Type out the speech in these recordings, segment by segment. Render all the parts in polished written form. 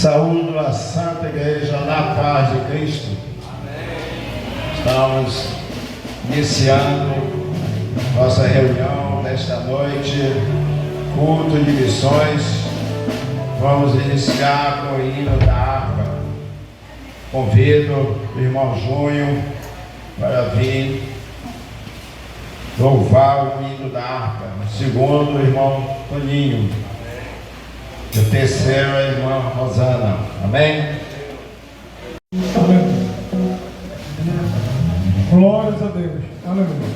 Saúdo a Santa Igreja na paz de Cristo. Amém. Estamos iniciando nossa reunião nesta noite, culto de missões. Vamos iniciar com o hino da harpa. Convido o irmão Júnior para vir louvar o hino da harpa. O segundo, o irmão Toninho. E o terceiro, a irmã Rosana. Amém? Amém. Glórias a Deus. Aleluia.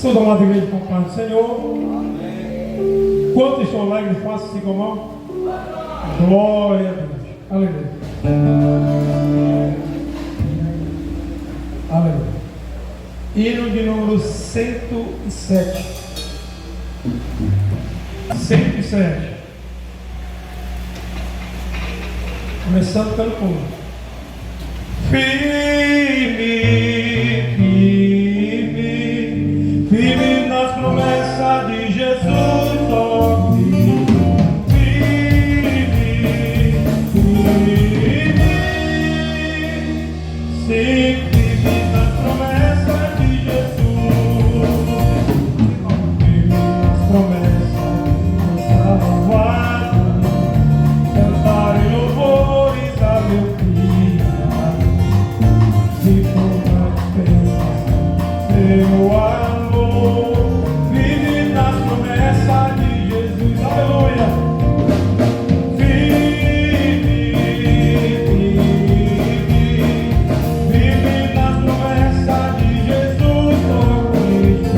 Toda amada igreja com paz do Senhor. Amém. Quantos estão alegres, façam assim com a mão. Glória a Deus. Aleluia. Aleluia. Hino de número 107. 107. Começando pelo povo. Firme, firme, firme nas promessas de Jesus, ó Cristo. Firme, firme, sim, firme nas promessas de Jesus. Firme nas promessas do salvador. Cantar e louvores a meu Criador. Se for na esperança, seu amor, vive nas promessas de Jesus. Aleluia. Vive nas promessas de Jesus, ó Cristo.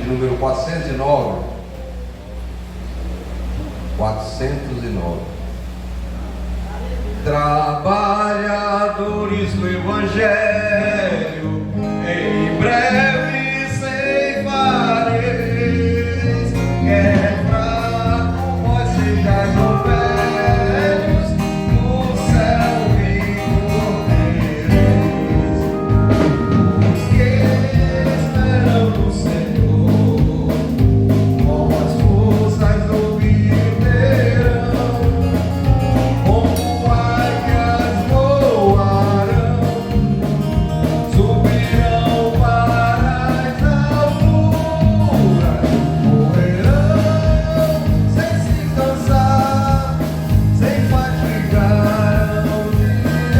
Número 409, 409. Trabalhadores do Evangelho, em breve ceifareis. Quer fraco, vós sejais velhos, no céu vivereis. Os que esperam no Senhor, novas forças obterão. Como águias voarão, subirão para as alturas, correrão sem se cansar, sem fatigarão de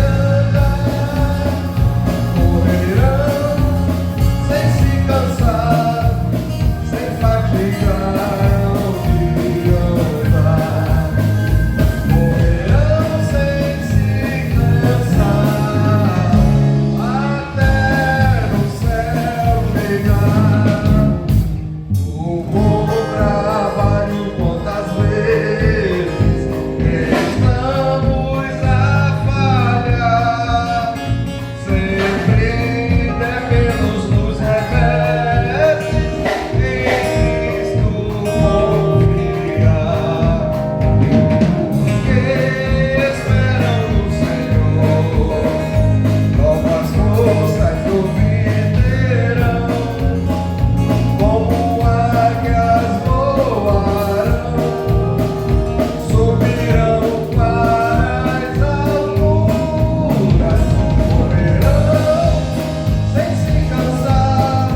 andar. Correrão sem se cansar, sem fatigarão de andar. Morrerão sem se cansar, até no céu chegar. O bom trabalho, quantas vezes estamos a falhar, sempre devemos nos reveses, em Cristo confiar. Os que esperam no Senhor, novas forças obterão. Como águias voarão, subirão para as alturas, correrão sem se cansar,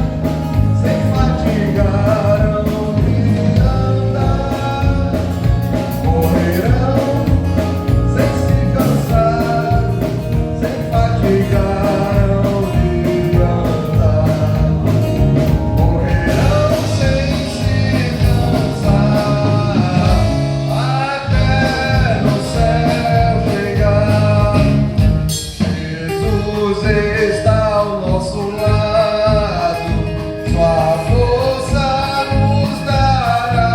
sem fatigarão de andar. Correrão sem se cansar, sem fatigarão de andar. Morrerão sem se cansar, até no céu chegar. Jesus está ao nosso lado, sua força nos dará.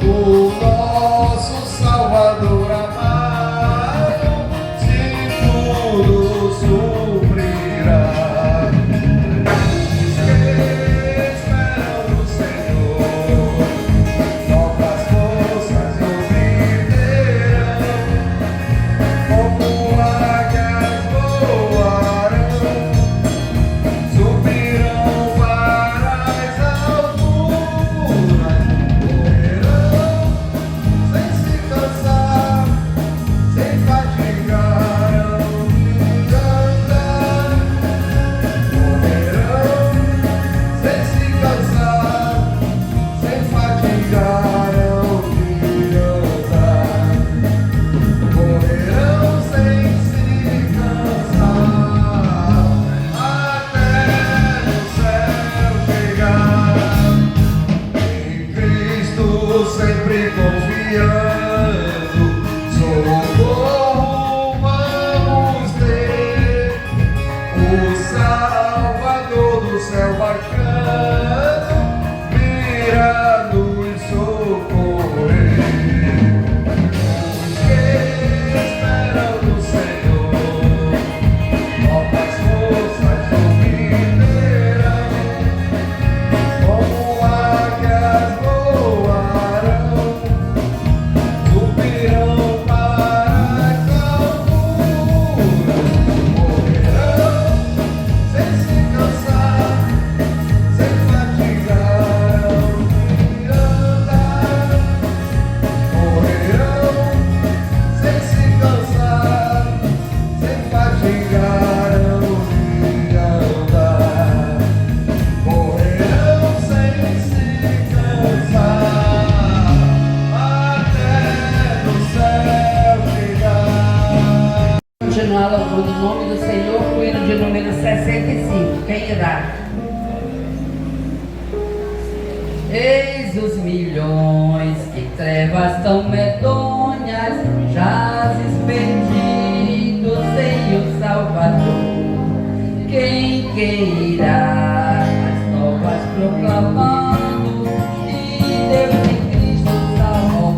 O nosso Salvador amado, se tudo suprirá. Os que esperam no Senhor, novas forças obterão. Como águias voarão, subirão para as alturas, correrão sem se cansar, sem fatigarão de andar. Correrão sem se cansar, sem fatigarão de andar. Correrão sem se cansar, até no céu chegar. Em Cristo sempre confiando, socorro vamos ter. O Salvador do céu baixando, virá nos socorrer. Os que esperam no Senhor, novas forças obterão. Como águias voarão, subirão para as alturas, correrão sem se cansar, sem fatigarão de andar. Correrão sem se cansar, sem fatigarão de andar. Correrão sem se cansar, até no céu chegar. Continuar louvando o nome do Senhor, o hino de número 65. Quem irá? Eis os milhões que trevas tão medonhas jazes perdidos sem o Salvador. Quem irá as novas proclamando que Deus em Cristo salvou?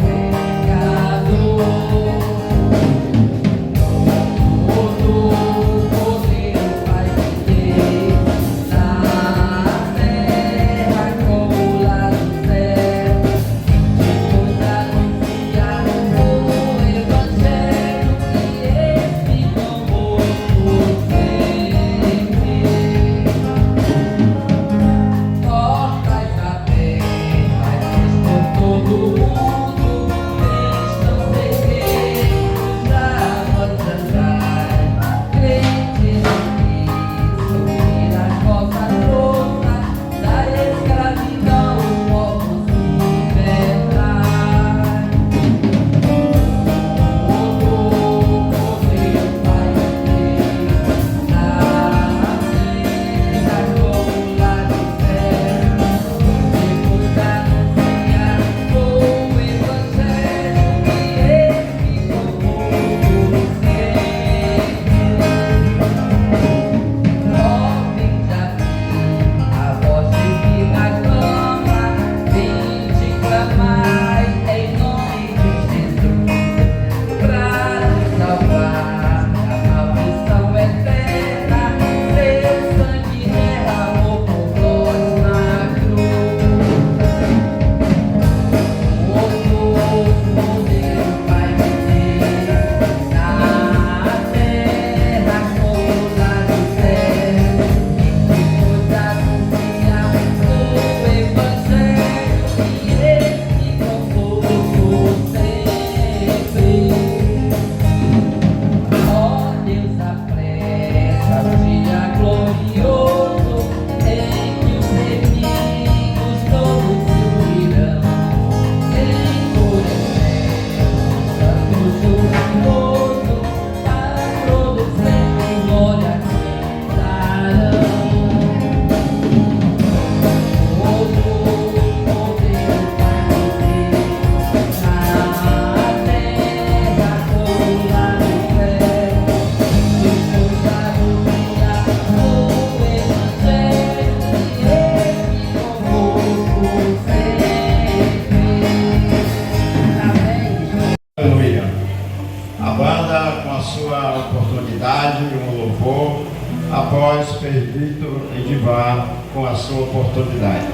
presbítero Edivar com a sua oportunidade.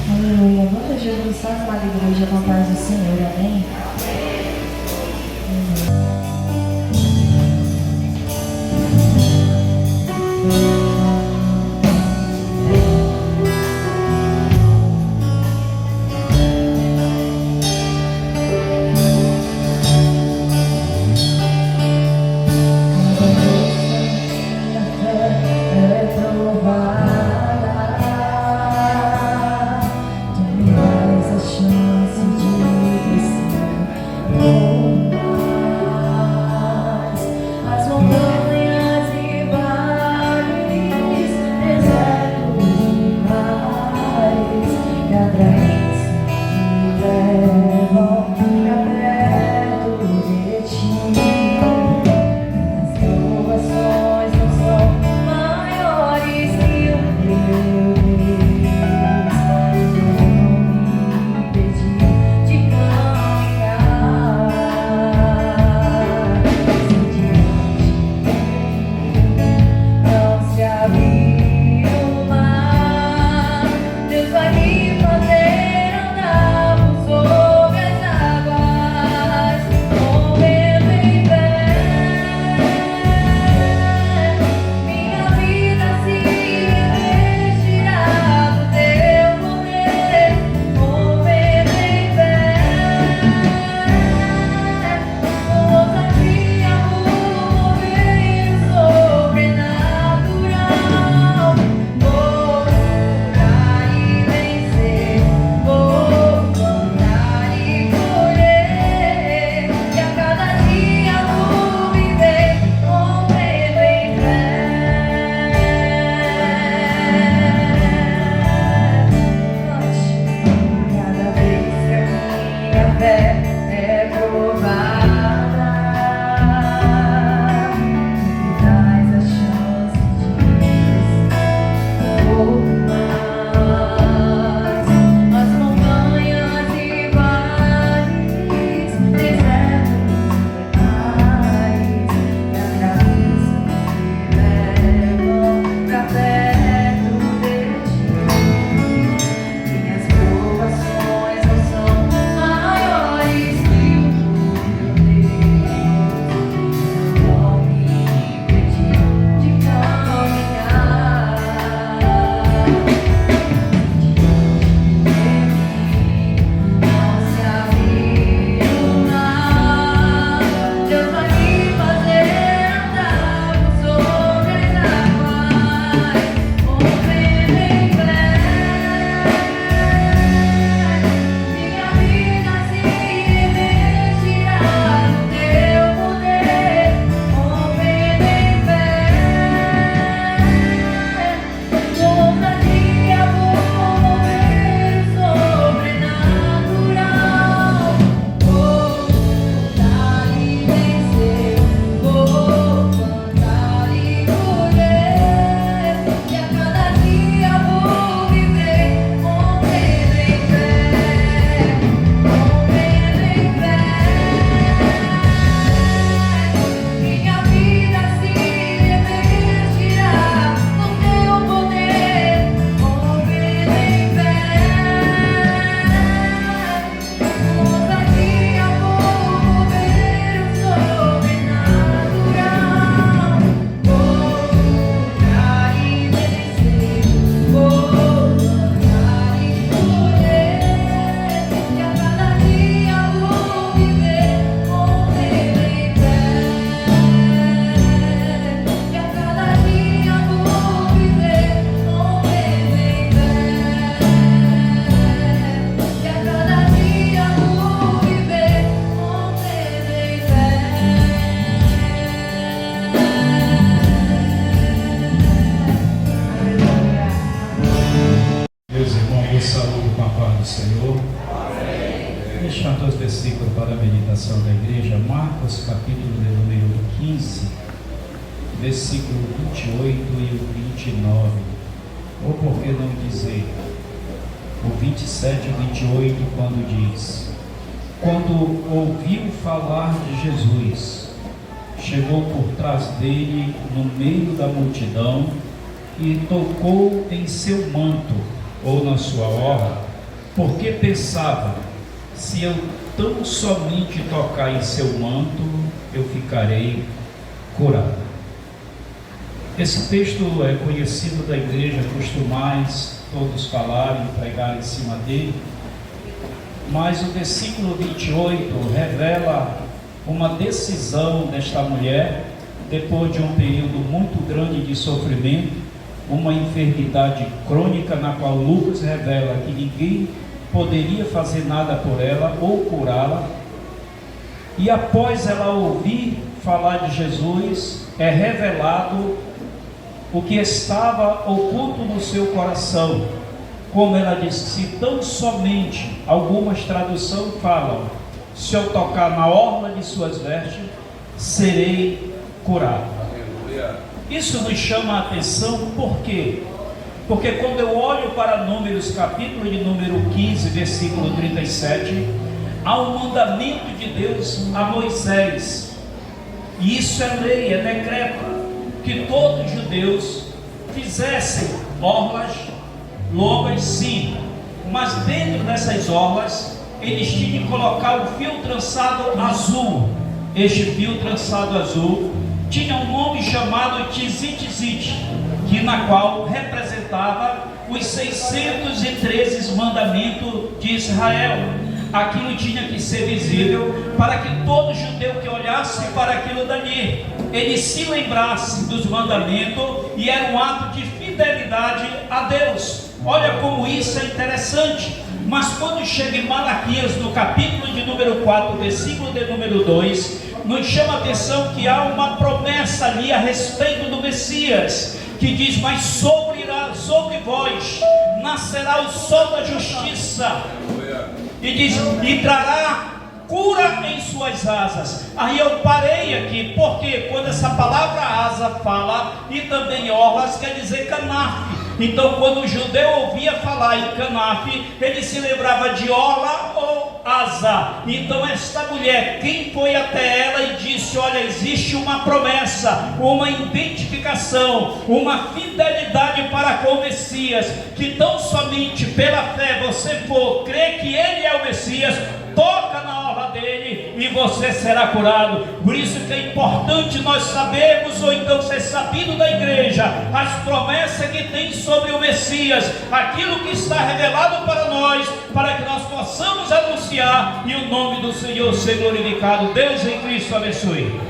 Aleluia. Glória a Jesus, salve a igreja com a paz do Senhor. Amém. Para a meditação da igreja, Marcos capítulo de número 15, versículo 28 e o 29, ou por que não dizer o 27 e 28, quando diz: quando ouviu falar de Jesus, chegou por trás dele, no meio da multidão, e tocou em seu manto, ou na sua orla, porque pensava: se eu tão somente tocar em seu manto, eu ficarei curado. Esse texto é conhecido da igreja, costumais todos falarem e pregar em cima dele, mas o versículo 28 revela uma decisão desta mulher, depois de um período muito grande de sofrimento, uma enfermidade crônica, na qual Lucas revela que ninguém poderia fazer nada por ela ou curá-la, e após ela ouvir falar de Jesus, é revelado o que estava oculto no seu coração. Como ela disse, se tão somente, algumas traduções falam, se eu tocar na orla de suas vestes, serei curado. Isso nos chama a atenção, por quê? Porque quando eu olho para Números, capítulo de número 15, versículo 37, há um mandamento de Deus a Moisés, e isso é lei, é decreto, que todos os judeus fizessem orlas longas, sim, mas dentro dessas orlas eles tinham que colocar o fio trançado azul. Este fio trançado azul tinha um nome chamado Tzit, que na qual representava os 613 mandamentos de Israel. Aquilo tinha que ser visível para que todo judeu que olhasse para aquilo dali, ele se lembrasse dos mandamentos, e era um ato de fidelidade a Deus. Olha como isso é interessante. Mas quando chega em Malaquias, no capítulo de número 4, versículo de número 2, nos chama a atenção que há uma promessa ali a respeito do Messias, que diz: mas sobre vós nascerá o sol da justiça, e diz, e trará cura em suas asas. Aí eu parei aqui, porque quando essa palavra asa fala, e também orlas, quer dizer canaf. Então quando o judeu ouvia falar em canaf, ele se lembrava de orla ou asa. Então esta mulher, quem foi até ela e disse: olha, existe uma promessa, uma identificação, uma fidelidade para com o Messias, que tão somente pela fé você for crer que ele é o Messias, toca na orla dele e você será curado. Por isso que é importante nós sabermos, ou então ser sabido da igreja, as promessas que tem sobre o Messias, aquilo que está revelado para nós, para que nós possamos anunciar e o nome do Senhor ser glorificado. Deus em Cristo abençoe.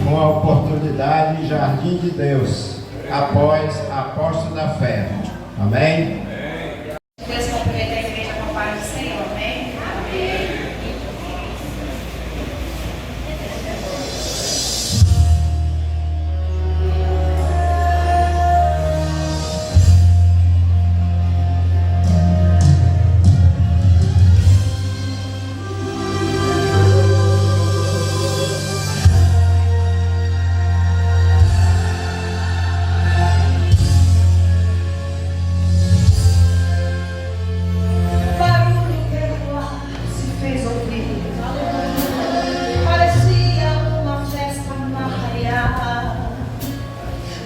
Com a oportunidade, Jardim de Deus, após a aposta da fé. Amém? Deus cumprimenta a igreja com a paz do Senhor, amém? Amém.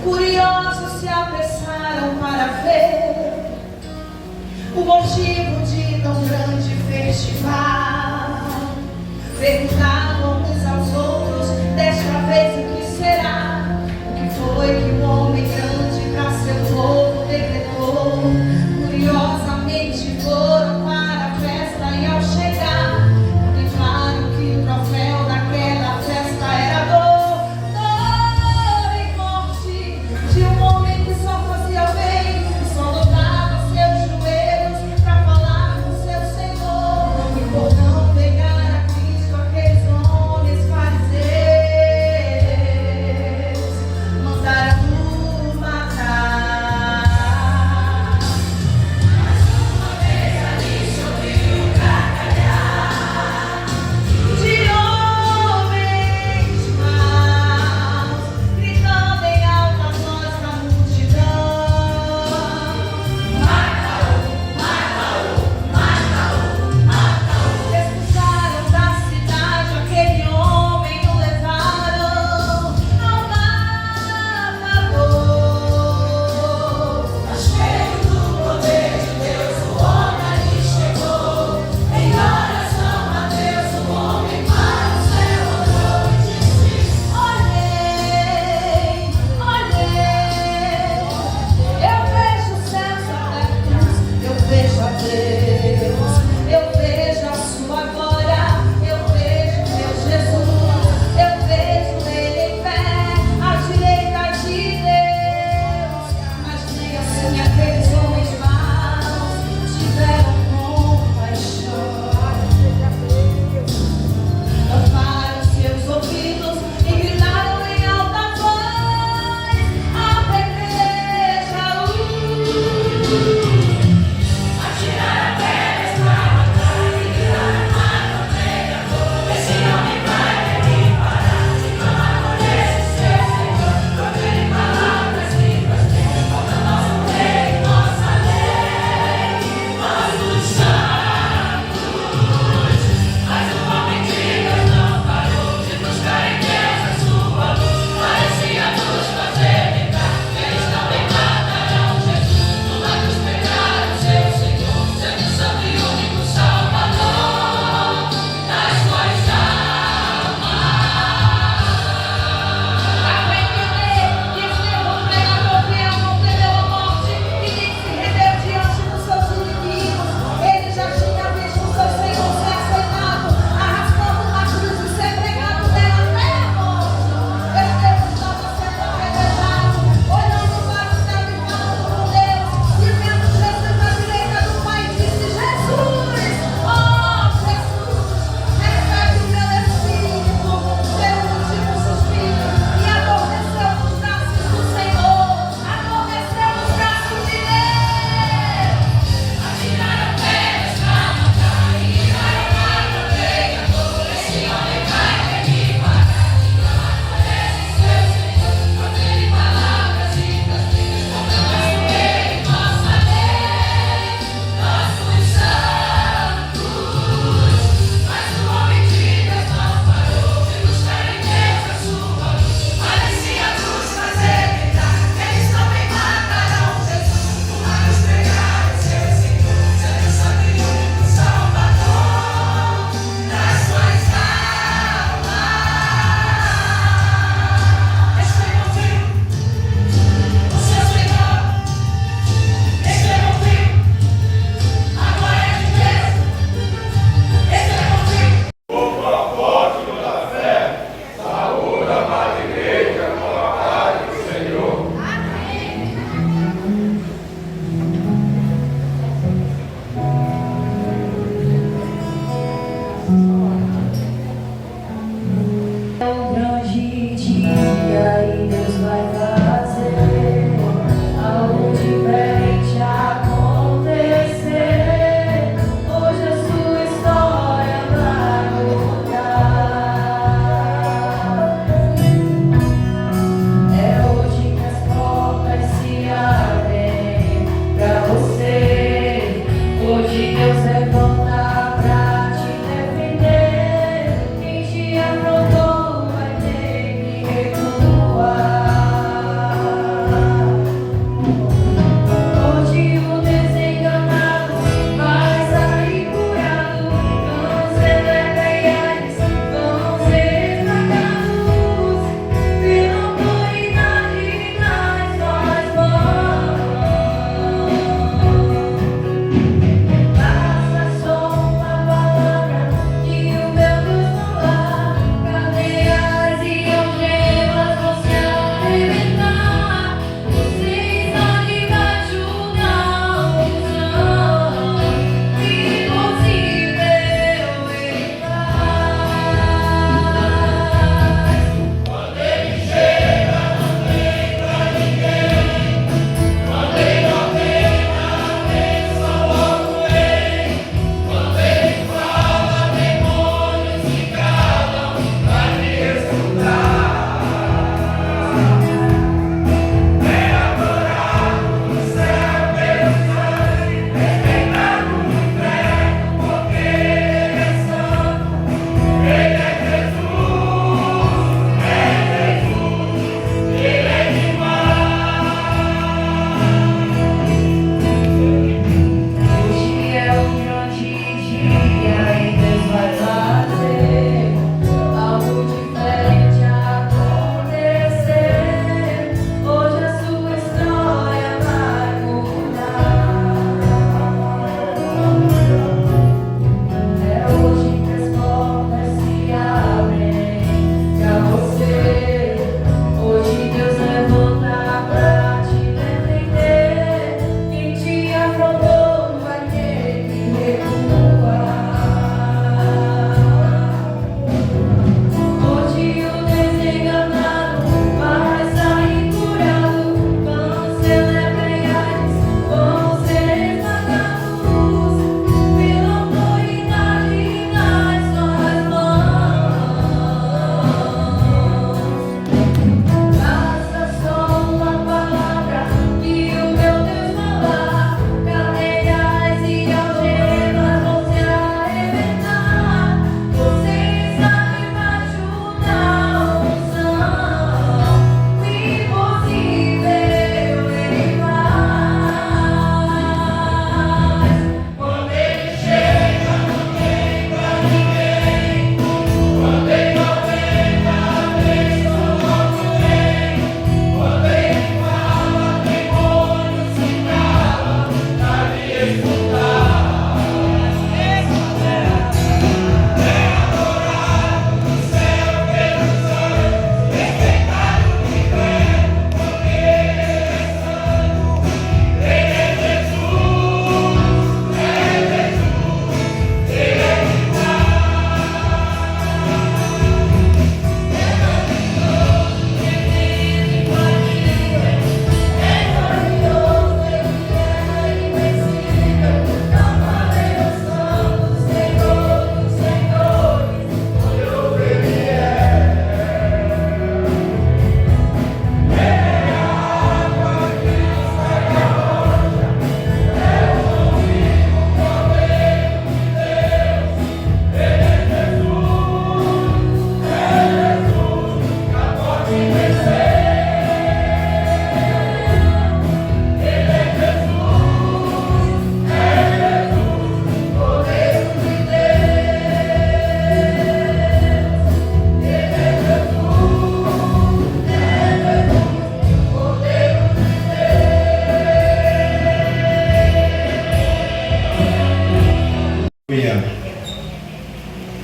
Curiosos se apressaram para ver o motivo de tão grande festival. Perguntavam uns aos outros, desta vez o que será? O que foi que um homem grande para seu povo decretou? Curiosamente foram para a festa e ao chegar, contemplaram que o troféu daquela festa era dor. Matar. Mais uma vez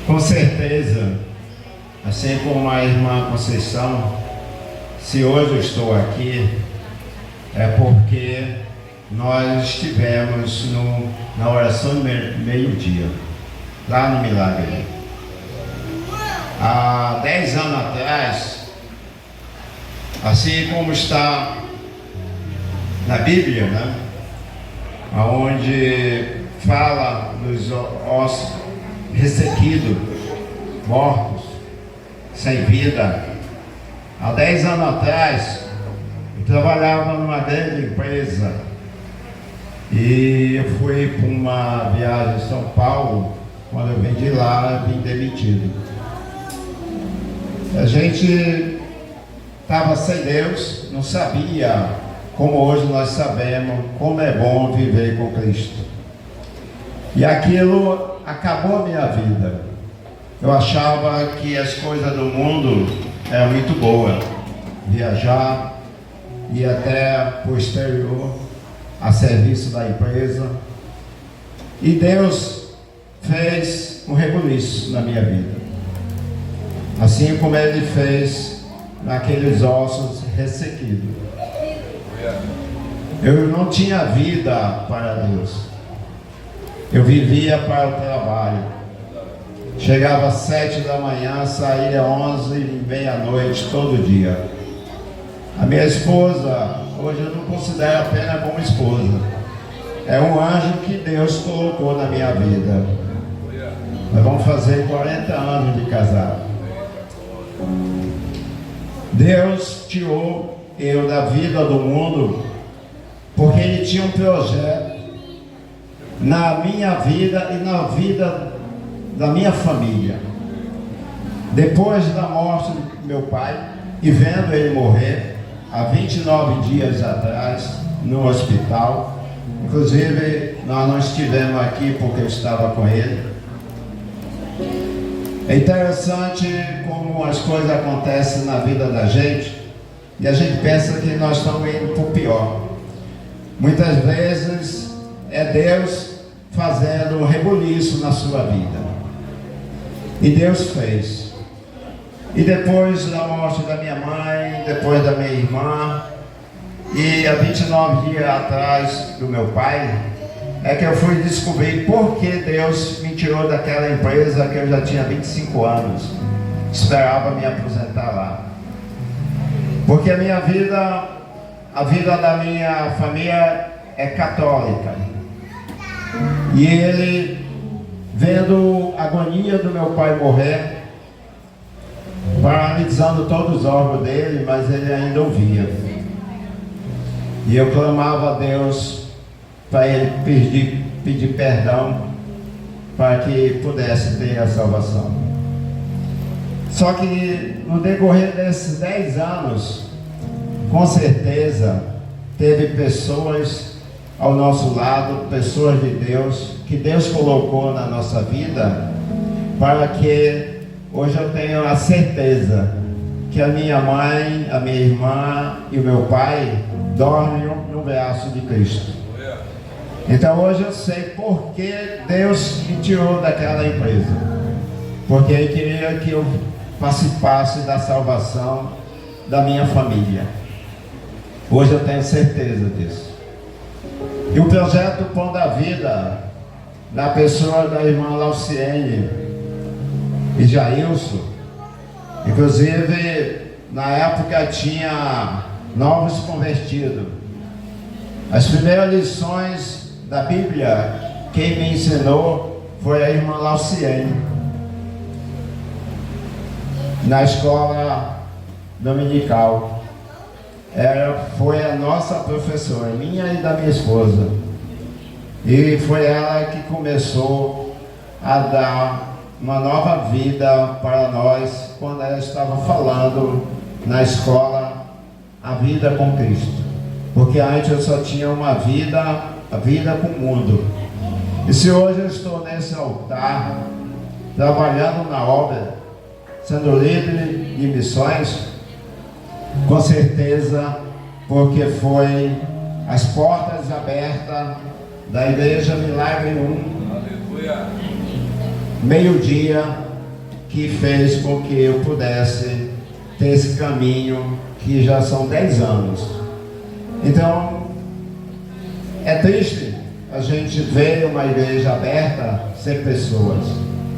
Com certeza, assim como a irmã Conceição, se hoje eu estou aqui, é porque nós estivemos na oração do meio-dia, lá no Milagre. Há 10 anos atrás, assim como está na Bíblia, né? Onde fala dos ossos ressequidos, mortos, sem vida. Há 10 anos atrás, eu trabalhava numa grande empresa e eu fui para uma viagem em São Paulo. Quando eu vim de lá, eu vim demitido. A gente estava sem Deus, não sabia, como hoje nós sabemos, como é bom viver com Cristo. E aquilo acabou a minha vida. Eu achava que as coisas do mundo eram muito boas. Viajar, ir até para o exterior, a serviço da empresa. E Deus fez um rebuliço na minha vida. Assim como Ele fez naqueles ossos ressequidos. Eu não tinha vida para Deus. Eu vivia para o trabalho. Chegava às 7 da manhã, saía às 11 e meia-noite todo dia. A minha esposa, hoje eu não considero apenas como esposa. É um anjo que Deus colocou na minha vida. Nós vamos fazer 40 anos de casado. Deus tirou eu da vida do mundo porque Ele tinha um projeto na minha vida e na vida da minha família. Depois da morte do meu pai e vendo ele morrer há 29 dias atrás no hospital, inclusive nós não estivemos aqui porque eu estava com ele. É interessante como as coisas acontecem na vida da gente e a gente pensa que nós estamos indo para o pior. Muitas vezes é Deus fazendo um rebuliço na sua vida. E Deus fez. E depois da morte da minha mãe, depois da minha irmã, e há 29 dias atrás do meu pai, é que eu fui descobrir por que Deus me tirou daquela empresa que eu já tinha 25 anos. Esperava me aposentar lá. Porque a minha vida, a vida da minha família é católica. E ele, vendo a agonia do meu pai morrer, paralisando todos os órgãos dele, mas ele ainda ouvia. E eu clamava a Deus para ele pedir perdão, para que pudesse ter a salvação. Só que no decorrer desses 10 anos, com certeza, teve pessoas ao nosso lado, pessoas de Deus, que Deus colocou na nossa vida, para que hoje eu tenho a certeza que a minha mãe, a minha irmã e o meu pai dormem no braço de Cristo. Então hoje eu sei por que Deus me tirou daquela empresa. Porque Ele queria que eu participasse da salvação da minha família. Hoje eu tenho certeza disso. E o projeto Pão da Vida, na pessoa da irmã Lauciene e Jailson, inclusive na época tinha novos convertidos. As primeiras lições da Bíblia, quem me ensinou foi a irmã Lauciene, na escola dominical. Foi a nossa professora, minha e da minha esposa. E foi ela que começou a dar uma nova vida para nós, quando ela estava falando na escola a vida com Cristo. Porque antes eu só tinha uma vida, a vida com o mundo. E se hoje eu estou nesse altar, trabalhando na obra, sendo líder de missões, com certeza, porque foi as portas abertas da Igreja Milagre 1. Aleluia. meio-dia que fez com que eu pudesse ter esse caminho que já são 10 anos. Então, é triste a gente ver uma igreja aberta sem pessoas,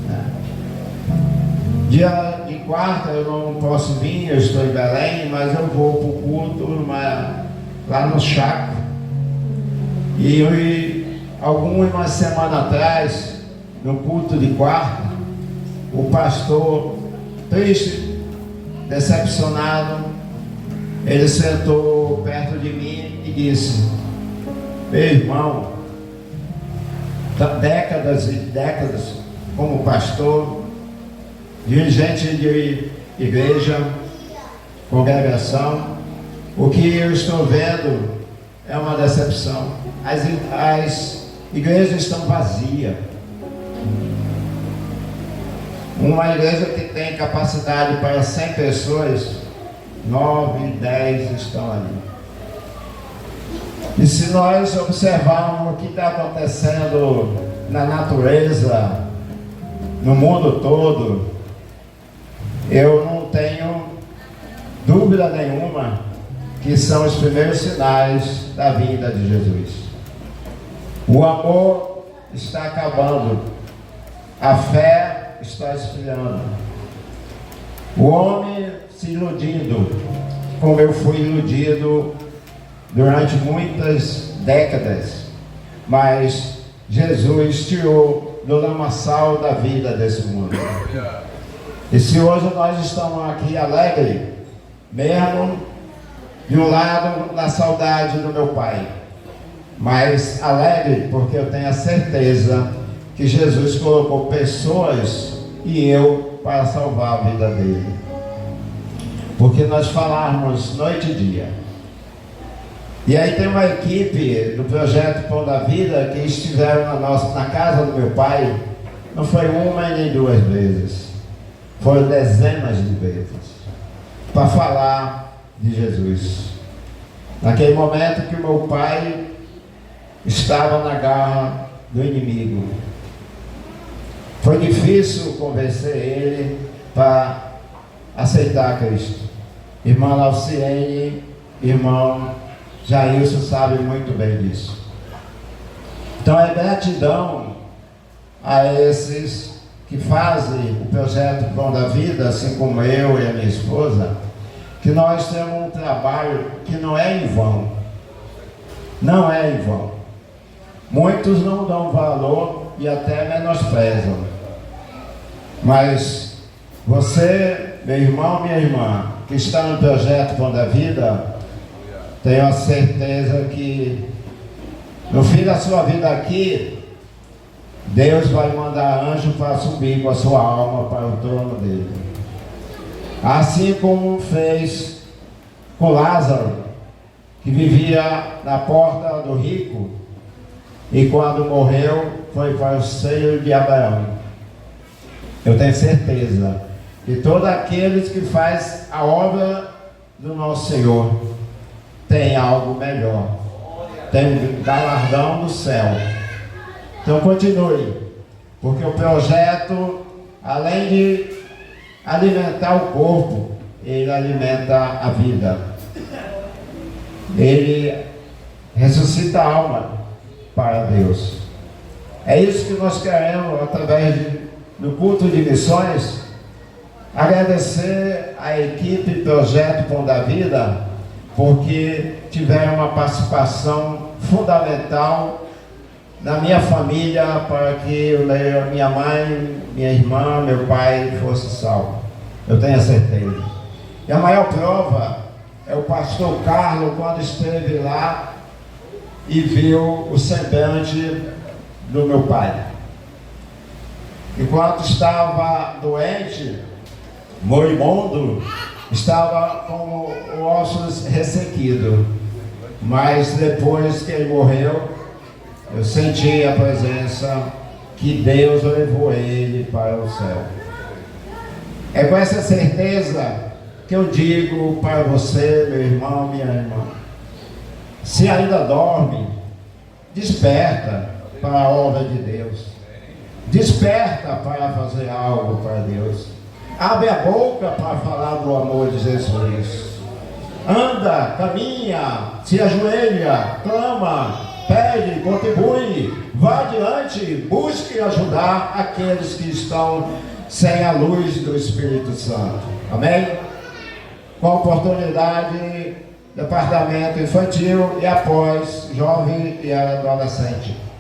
né? Dia de quarta eu não posso vir, eu estou em Belém, mas eu vou para o culto lá no Chaco. E algumas semanas atrás, no culto de quarta, o pastor, triste, decepcionado, ele sentou perto de mim e disse: meu irmão, décadas e décadas como pastor, dirigente de igreja, congregação, o que eu estou vendo é uma decepção. As igrejas estão vazias. Uma igreja que tem capacidade para 100 pessoas, 9, 10 estão ali. E se nós observarmos o que está acontecendo na natureza, no mundo todo, eu não tenho dúvida nenhuma que são os primeiros sinais da vinda de Jesus. O amor está acabando, a fé está esfriando. O homem se iludindo, como eu fui iludido durante muitas décadas, mas Jesus tirou do lamaçal da vida desse mundo. E se hoje nós estamos aqui alegres, mesmo de um lado na saudade do meu pai, mas alegre porque eu tenho a certeza que Jesus colocou pessoas e eu para salvar a vida dele. Porque nós falarmos noite e dia. E aí tem uma equipe do projeto Pão da Vida que estiveram na casa do meu pai, não foi uma e nem duas vezes, foram dezenas de vezes, para falar de Jesus. Naquele momento que o meu pai estava na garra do inimigo, foi difícil convencer ele para aceitar Cristo. Irmã Lauciene, irmão Jailson sabe muito bem disso. Então é gratidão a esses que fazem o projeto Pão da Vida, assim como eu e a minha esposa, que nós temos um trabalho que não é em vão. Não é em vão. Muitos não dão valor e até menosprezam. Mas você, meu irmão, minha irmã, que está no projeto Pão da Vida, tenho a certeza que no fim da sua vida aqui, Deus vai mandar anjo para subir com a sua alma para o trono dele. Assim como fez com Lázaro, que vivia na porta do rico, e quando morreu, foi para o seio de Abraão. Eu tenho certeza que todos aqueles que fazem a obra do nosso Senhor tem algo melhor, tem um galardão do céu. Então continue, porque o projeto, além de alimentar o corpo, ele alimenta a vida, ele ressuscita a alma para Deus. É isso que nós queremos, através do culto de missões, agradecer a equipe Projeto Pão da Vida, porque tiveram uma participação fundamental na minha família para que minha mãe, minha irmã, meu pai fosse salvo. Eu tenho a certeza. E a maior prova é o pastor Carlos, quando esteve lá e viu o semblante do meu pai. Enquanto estava doente, moribundo, estava com os ossos ressequidos. Mas depois que ele morreu, eu senti a presença que Deus levou ele para o céu. É com essa certeza que eu digo para você, meu irmão, minha irmã, se ainda dorme, desperta para a obra de Deus. Desperta para fazer algo para Deus. Abre a boca para falar do amor de Jesus. Anda, caminha, se ajoelha, clama, pede, contribui, vá adiante, busque ajudar aqueles que estão sem a luz do Espírito Santo. Amém? Com a oportunidade, departamento infantil e após jovem e adolescente.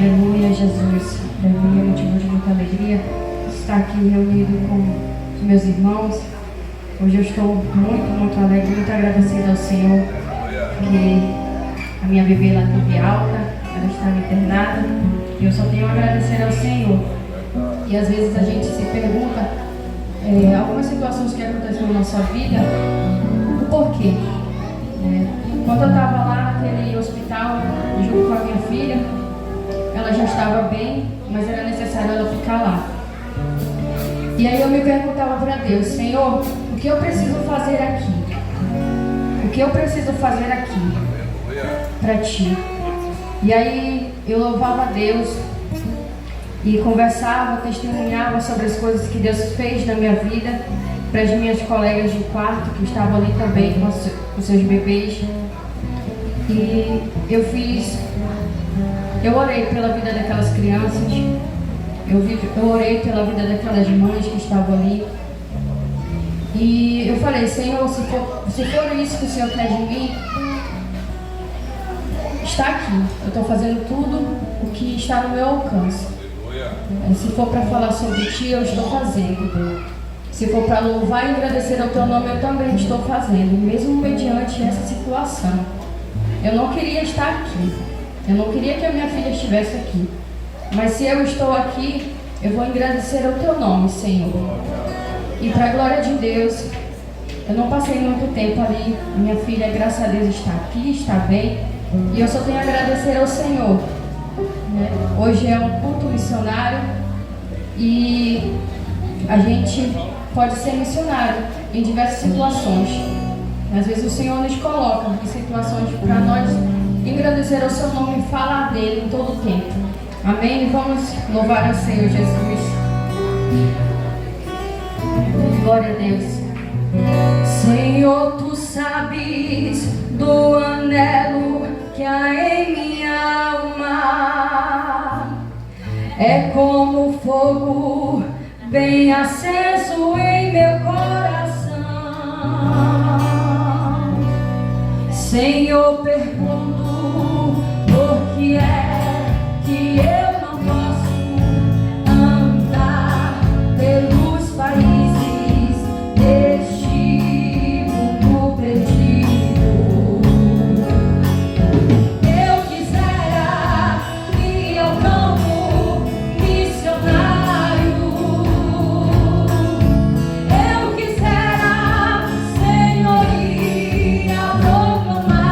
Aleluia, Jesus. Para mim é motivo de muita alegria estar aqui reunido com os meus irmãos. Hoje eu estou muito alegre, muito agradecida ao Senhor, que a minha bebê ela teve alta, ela estava internada, e eu só tenho a agradecer ao Senhor. E às vezes a gente se pergunta algumas situações que aconteceram na nossa vida, o porquê. Quando eu estava lá naquele hospital, junto com a minha filha, ela já estava bem, mas era necessário ela ficar lá. E aí eu me perguntava para Deus: Senhor, o que eu preciso fazer aqui? O que eu preciso fazer aqui para Ti? E aí eu louvava a Deus e conversava, testemunhava sobre as coisas que Deus fez na minha vida para as minhas colegas de quarto que estavam ali também com os seus bebês. E eu orei pela vida daquelas crianças, eu orei pela vida daquelas mães que estavam ali. E eu falei: Senhor, se for isso que o Senhor quer de mim, está aqui. Eu estou fazendo tudo o que está no meu alcance. Se for para falar sobre Ti, eu estou fazendo. Se for para louvar e agradecer ao Teu nome, eu também estou fazendo, mesmo mediante essa situação. Eu não queria estar aqui. Eu não queria que a minha filha estivesse aqui. Mas se eu estou aqui, eu vou agradecer ao Teu nome, Senhor. E para a glória de Deus, eu não passei muito tempo ali. Minha filha, graças a Deus, está aqui, está bem. E eu só tenho a agradecer ao Senhor. Hoje é um culto missionário e a gente pode ser missionário em diversas situações. Às vezes o Senhor nos coloca em situações para nós engrandecer o Seu nome e falar dele em todo o tempo. Amém? Vamos louvar ao Senhor Jesus. Glória a Deus. Senhor, Tu sabes do anelo que há em minha alma. É como fogo bem aceso em meu coração. Senhor, pergunto por que é que eu não posso andar pelos países deste mundo perdido. Eu quisera ir ao campo missionário. Eu quisera, Senhor, ir a proclamar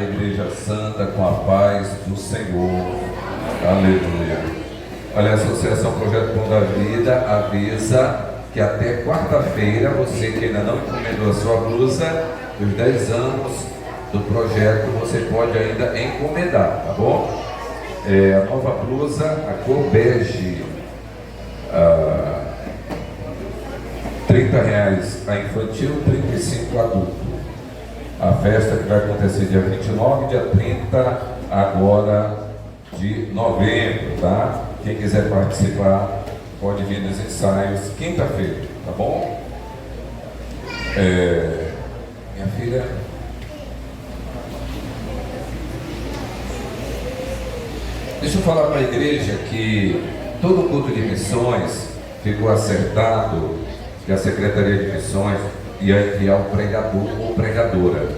Igreja Santa com a paz do Senhor. Aleluia. Olha, a Associação Projeto Pão da Vida avisa que até quarta-feira, você que ainda não encomendou a sua blusa, os 10 anos do projeto, você pode ainda encomendar, tá bom? A nova blusa, a cor bege, R$30 a infantil, R$35 adulto. A festa que vai acontecer dia 29 e dia 30 agora de novembro, tá? Quem quiser participar pode vir nos ensaios quinta-feira, tá bom? Minha filha. Deixa eu falar para a igreja que todo culto de missões ficou acertado que a Secretaria de Missões ia enviar um pregador ou pregadora.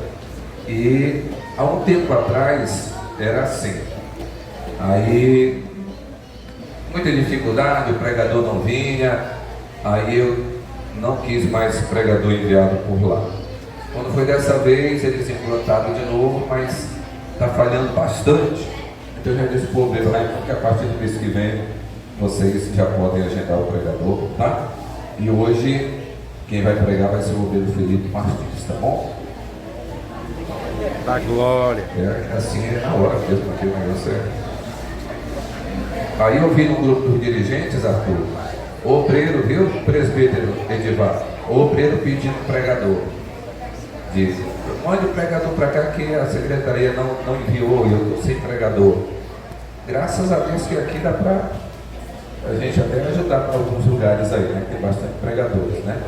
E há um tempo atrás era assim. Aí, muita dificuldade, o pregador não vinha, aí eu não quis mais pregador enviado por lá. Quando foi dessa vez, eles implantaram de novo, mas está falhando bastante. Então eu já disse para o povo, que a partir do mês que vem, vocês já podem agendar o pregador, tá? E hoje, quem vai pregar vai ser o obreiro Felipe Martins, tá bom? Da glória. Assim é na hora mesmo, aqui o negócio é... Aí eu vi no grupo dos dirigentes, Arthur, o obreiro, viu, presbítero Edivar, o obreiro pedindo pregador. Diz, mande o pregador para cá que a secretaria não enviou e eu estou sem pregador. Graças a Deus que aqui dá para a gente até ajudar para alguns lugares aí, né? Tem bastante pregadores, né?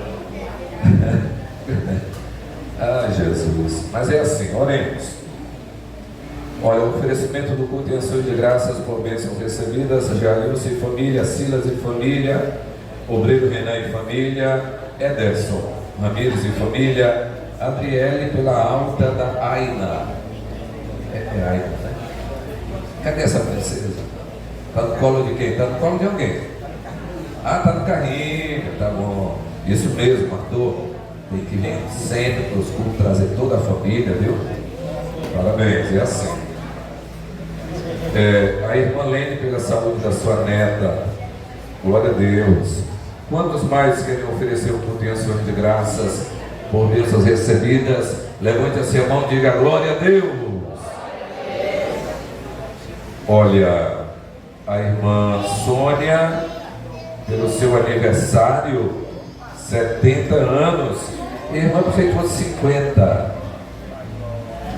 Ah, Jesus. Mas é assim, oremos. Olha, o oferecimento do culto em ações de graças por bênçãos recebidas, Jailson e família, Silas e família, obreiro Renan e família, Ederson Ramires e família, Adriele pela alta da Aina. É Aina, né? Cadê essa princesa? Está no colo de quem? Está no colo de alguém. Ah, está no carrinho, tá bom. Isso mesmo, Arthur. Tem que vir sempre para os cultos, trazer toda a família, viu? Parabéns, é assim. A irmã Lene pela saúde da sua neta. Glória a Deus. Quantos mais querem oferecer um culto em ações de graças por bênçãos recebidas? Levante a sua mão e diga glória a Deus. Olha, a irmã Sônia, pelo seu aniversário, 70 anos. Irmã, pensei que fosse 50.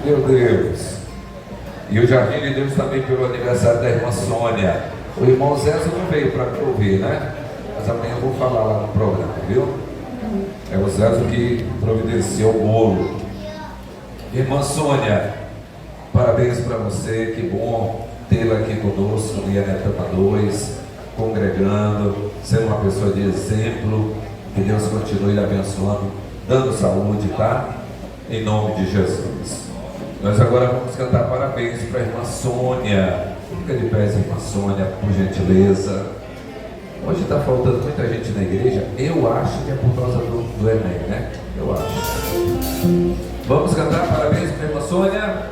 Meu Deus. E o Jardim de Deus também pelo aniversário da irmã Sônia. O irmão Zézo não veio para me ouvir, né? Mas amanhã eu vou falar lá no programa, viu? É o Zézo que providenciou o bolo. Irmã Sônia, parabéns para você, que bom tê-la aqui conosco, no Ianetama 2, congregando, sendo uma pessoa de exemplo. Que Deus continue lhe abençoando, dando saúde, tá? Em nome de Jesus. Nós agora vamos cantar parabéns para a irmã Sônia. Fica de pé, irmã Sônia, por gentileza. Hoje está faltando muita gente na igreja. Eu acho que é por causa do Enem, né? Eu acho. Vamos cantar parabéns para a irmã Sônia.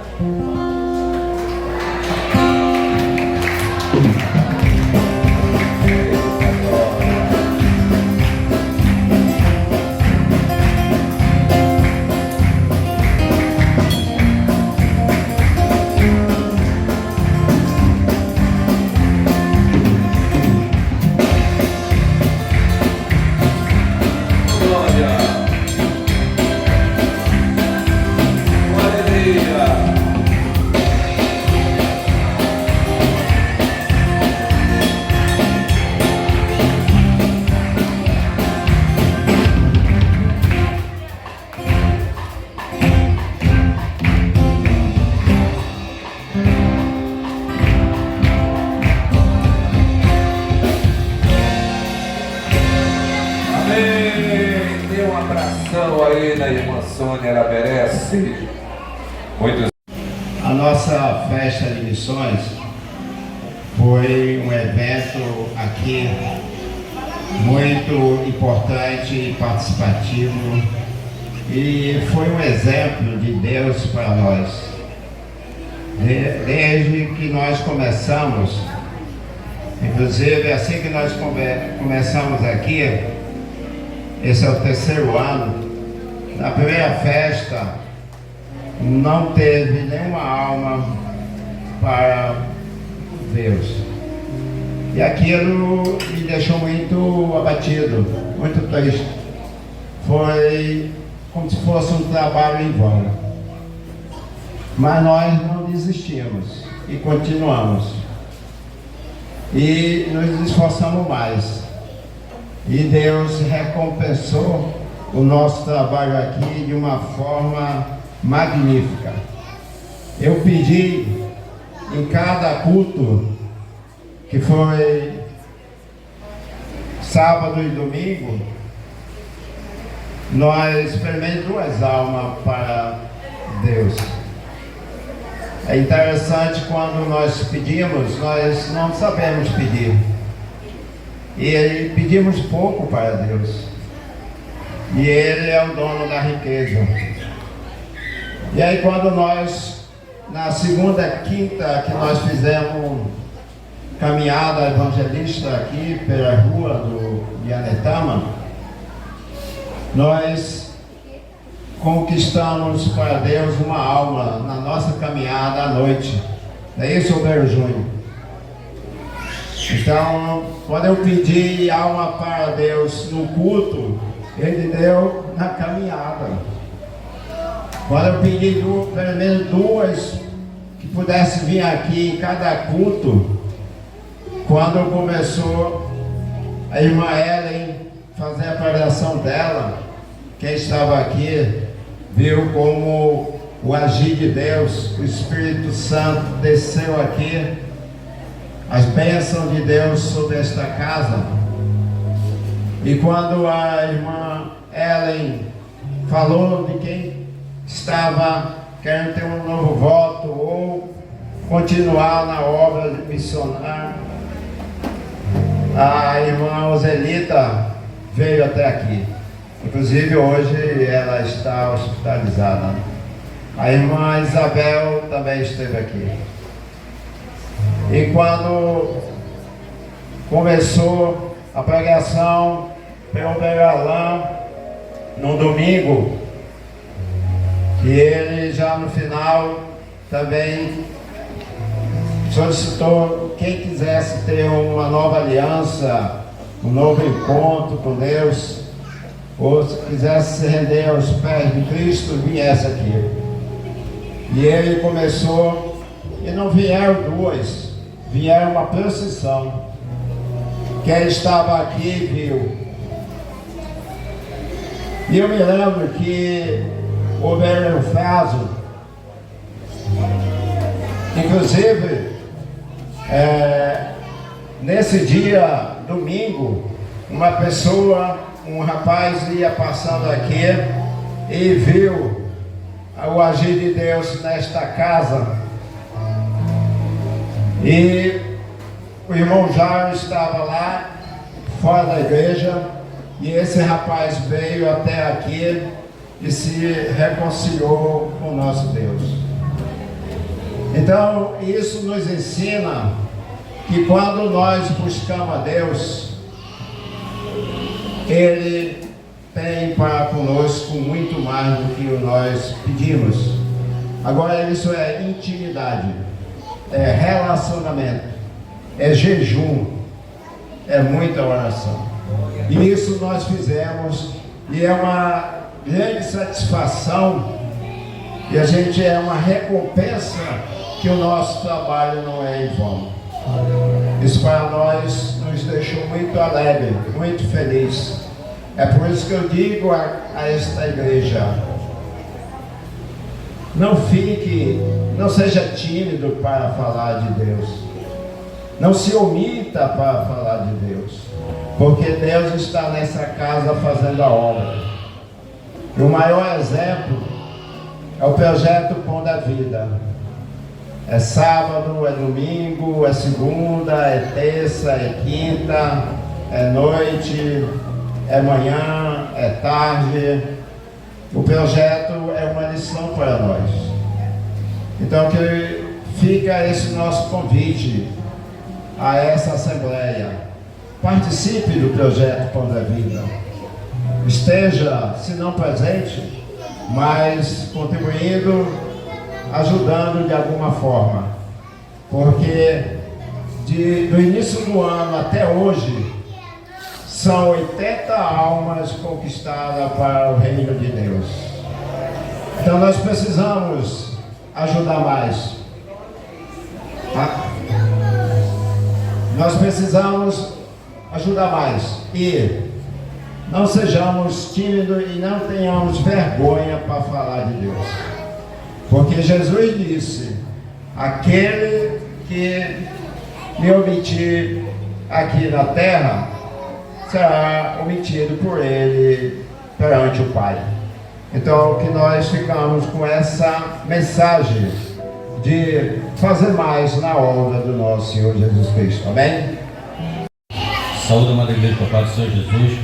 Ela merece. A nossa festa de missões foi um evento aqui muito importante e participativo e foi um exemplo de Deus para nós. desde que nós começamos, inclusive assim que nós começamos aqui, esse é o 3º ano, na primeira festa não teve nenhuma alma para Deus. E aquilo me deixou muito abatido, muito triste. Foi como se fosse um trabalho em vão. Mas nós não desistimos e continuamos. E nos esforçamos mais. E Deus recompensou o nosso trabalho aqui de uma forma magnífica. Eu pedi em cada culto, que foi sábado e domingo, nós pelo menos 2 almas para Deus. É interessante quando nós pedimos, nós não sabemos pedir. E pedimos pouco para Deus. E Ele é o dono da riqueza. E aí quando nós, na segunda, quinta, que nós fizemos caminhada evangelista aqui pela rua do Yanetama, nós conquistamos para Deus uma alma na nossa caminhada à noite. É isso, Roberto Júnior? Então, quando eu pedi alma para Deus no culto, Ele deu na caminhada. Quando eu pedi pelo menos 2 que pudessem vir aqui em cada culto, quando começou a irmã Ellen fazer a pregação dela, quem estava aqui viu como o agir de Deus, o Espírito Santo desceu aqui, as bênçãos de Deus sobre esta casa. E quando a irmã Ellen falou de quem estava querendo ter um novo voto ou continuar na obra de missionário, a irmã Oselita veio até aqui. Inclusive hoje ela está hospitalizada. A irmã Isabel também esteve aqui. E quando começou a pregação pelo Beralã no domingo, e ele já no final também solicitou quem quisesse ter uma nova aliança, um novo encontro com Deus, ou se quisesse se render aos pés de Cristo, viesse aqui. E ele começou, e não vieram 2, vieram uma procissão. Quem estava aqui viu. E eu me lembro que o Berelfazo, inclusive, nesse dia, domingo, uma pessoa, um rapaz ia passando aqui e viu o agir de Deus nesta casa. E o irmão Jairo estava lá, fora da igreja, e esse rapaz veio até aqui e se reconciliou com o nosso Deus. Então, isso nos ensina que quando nós buscamos a Deus, Ele tem para conosco muito mais do que nós pedimos. Agora, isso é intimidade, é relacionamento, é jejum, é muita oração. E isso nós fizemos, e é uma grande satisfação, e a gente é uma recompensa que o nosso trabalho não é em vão. Isso para nós nos deixou muito alegre, muito feliz. É por isso que eu digo a esta igreja: não seja tímido para falar de Deus. Não se omita para falar de Deus, porque Deus está nessa casa fazendo a obra. E o maior exemplo é o projeto Pão da Vida. É sábado, é domingo, é segunda, é terça, é quinta, é noite, é manhã, é tarde. O projeto é uma lição para nós. Então que fica esse nosso convite a essa Assembleia. Participe do projeto Pão da Vida. Esteja, se não presente, mas contribuindo, ajudando de alguma forma. Porque do início do ano até hoje, são 80 almas conquistadas para o reino de Deus. Então nós precisamos ajudar mais. Nós precisamos ajudar mais. E não sejamos tímidos e não tenhamos vergonha para falar de Deus. Porque Jesus disse: aquele que me omitir aqui na terra, será omitido por ele perante o Pai. Então, que nós ficamos com essa mensagem de fazer mais na obra do nosso Senhor Jesus Cristo. Amém? Saúde, amada igreja, para o Senhor Jesus.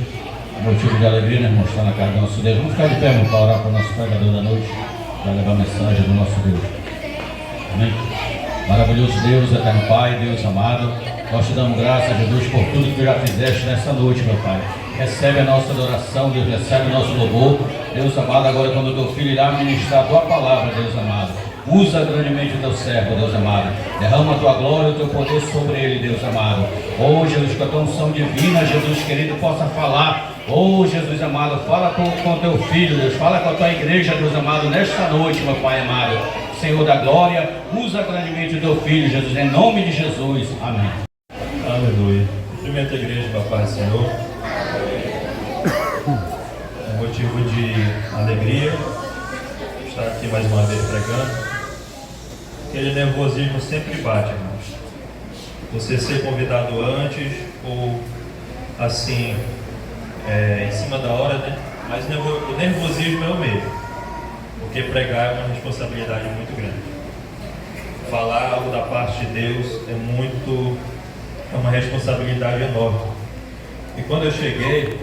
Motivo de alegria, né, mostrar na cara do nosso Deus. Vamos ficar de pé, irmão, para orar para o nosso pregador da noite, para levar a mensagem do nosso Deus. Amém? Maravilhoso Deus, eterno Pai, Deus amado, nós te damos graças, Jesus, por tudo que já fizeste nessa noite, meu Pai. Recebe a nossa adoração, Deus, recebe o nosso louvor. Deus amado, agora quando o teu filho irá ministrar a tua palavra, Deus amado, usa grandemente o teu servo, Deus amado. Derrama a tua glória e o teu poder sobre ele, Deus amado. Oh, Jesus, com a tua unção divina, Jesus querido, possa falar. Oh, Jesus amado, fala com o teu filho, Deus. Fala com a tua igreja, Deus amado, nesta noite, meu Pai amado. Senhor da glória, usa grandemente o teu filho, Jesus, em nome de Jesus. Amém. Aleluia. Cumprimento a igreja, papai do Senhor. É motivo de alegria estar aqui mais uma vez pregando. Aquele nervosismo sempre bate, irmãos. Você ser convidado antes ou assim, em cima da hora, né? Mas o nervosismo é o mesmo, porque pregar é uma responsabilidade muito grande. Falar algo da parte de Deus é uma responsabilidade enorme. E quando eu cheguei,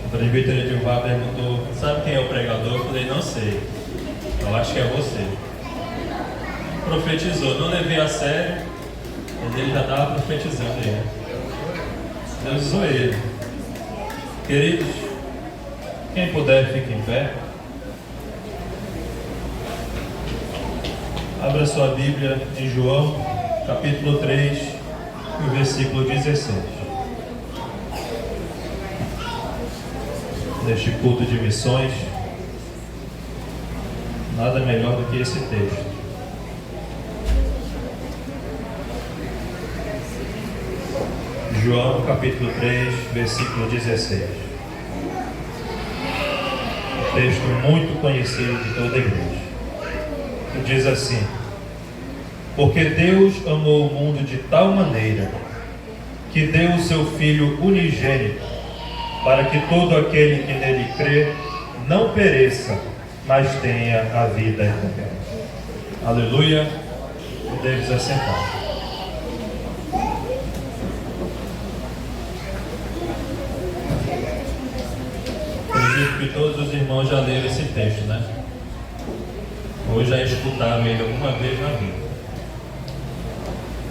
o presbítero Edilvar perguntou: sabe quem é o pregador? Eu falei: não sei, eu acho que é você. Profetizou, não levei a sério, mas ele já estava profetizando aí. Deus usou ele. Queridos, quem puder, fique em pé. Abra sua Bíblia em João, capítulo 3, no versículo 16. Neste culto de missões, nada melhor do que esse texto. João, capítulo 3, versículo 16. Um texto muito conhecido de toda a igreja. Diz assim: porque Deus amou o mundo de tal maneira que deu o seu Filho unigênito, para que todo aquele que nele crê não pereça, mas tenha a vida eterna. Aleluia. Podemos assentar. Acredito que todos os irmãos já leram esse texto, né? Ou já escutaram ele alguma vez na vida.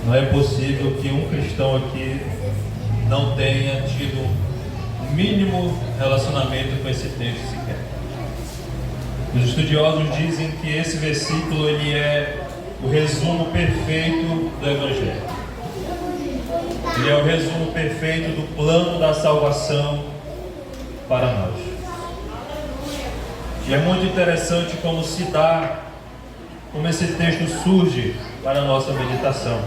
Não é possível que um cristão aqui não tenha tido um mínimo relacionamento com esse texto sequer. Os estudiosos dizem que esse versículo ele é o resumo perfeito do Evangelho. Ele é o resumo perfeito do plano da salvação para nós. E é muito interessante como esse texto surge para a nossa meditação.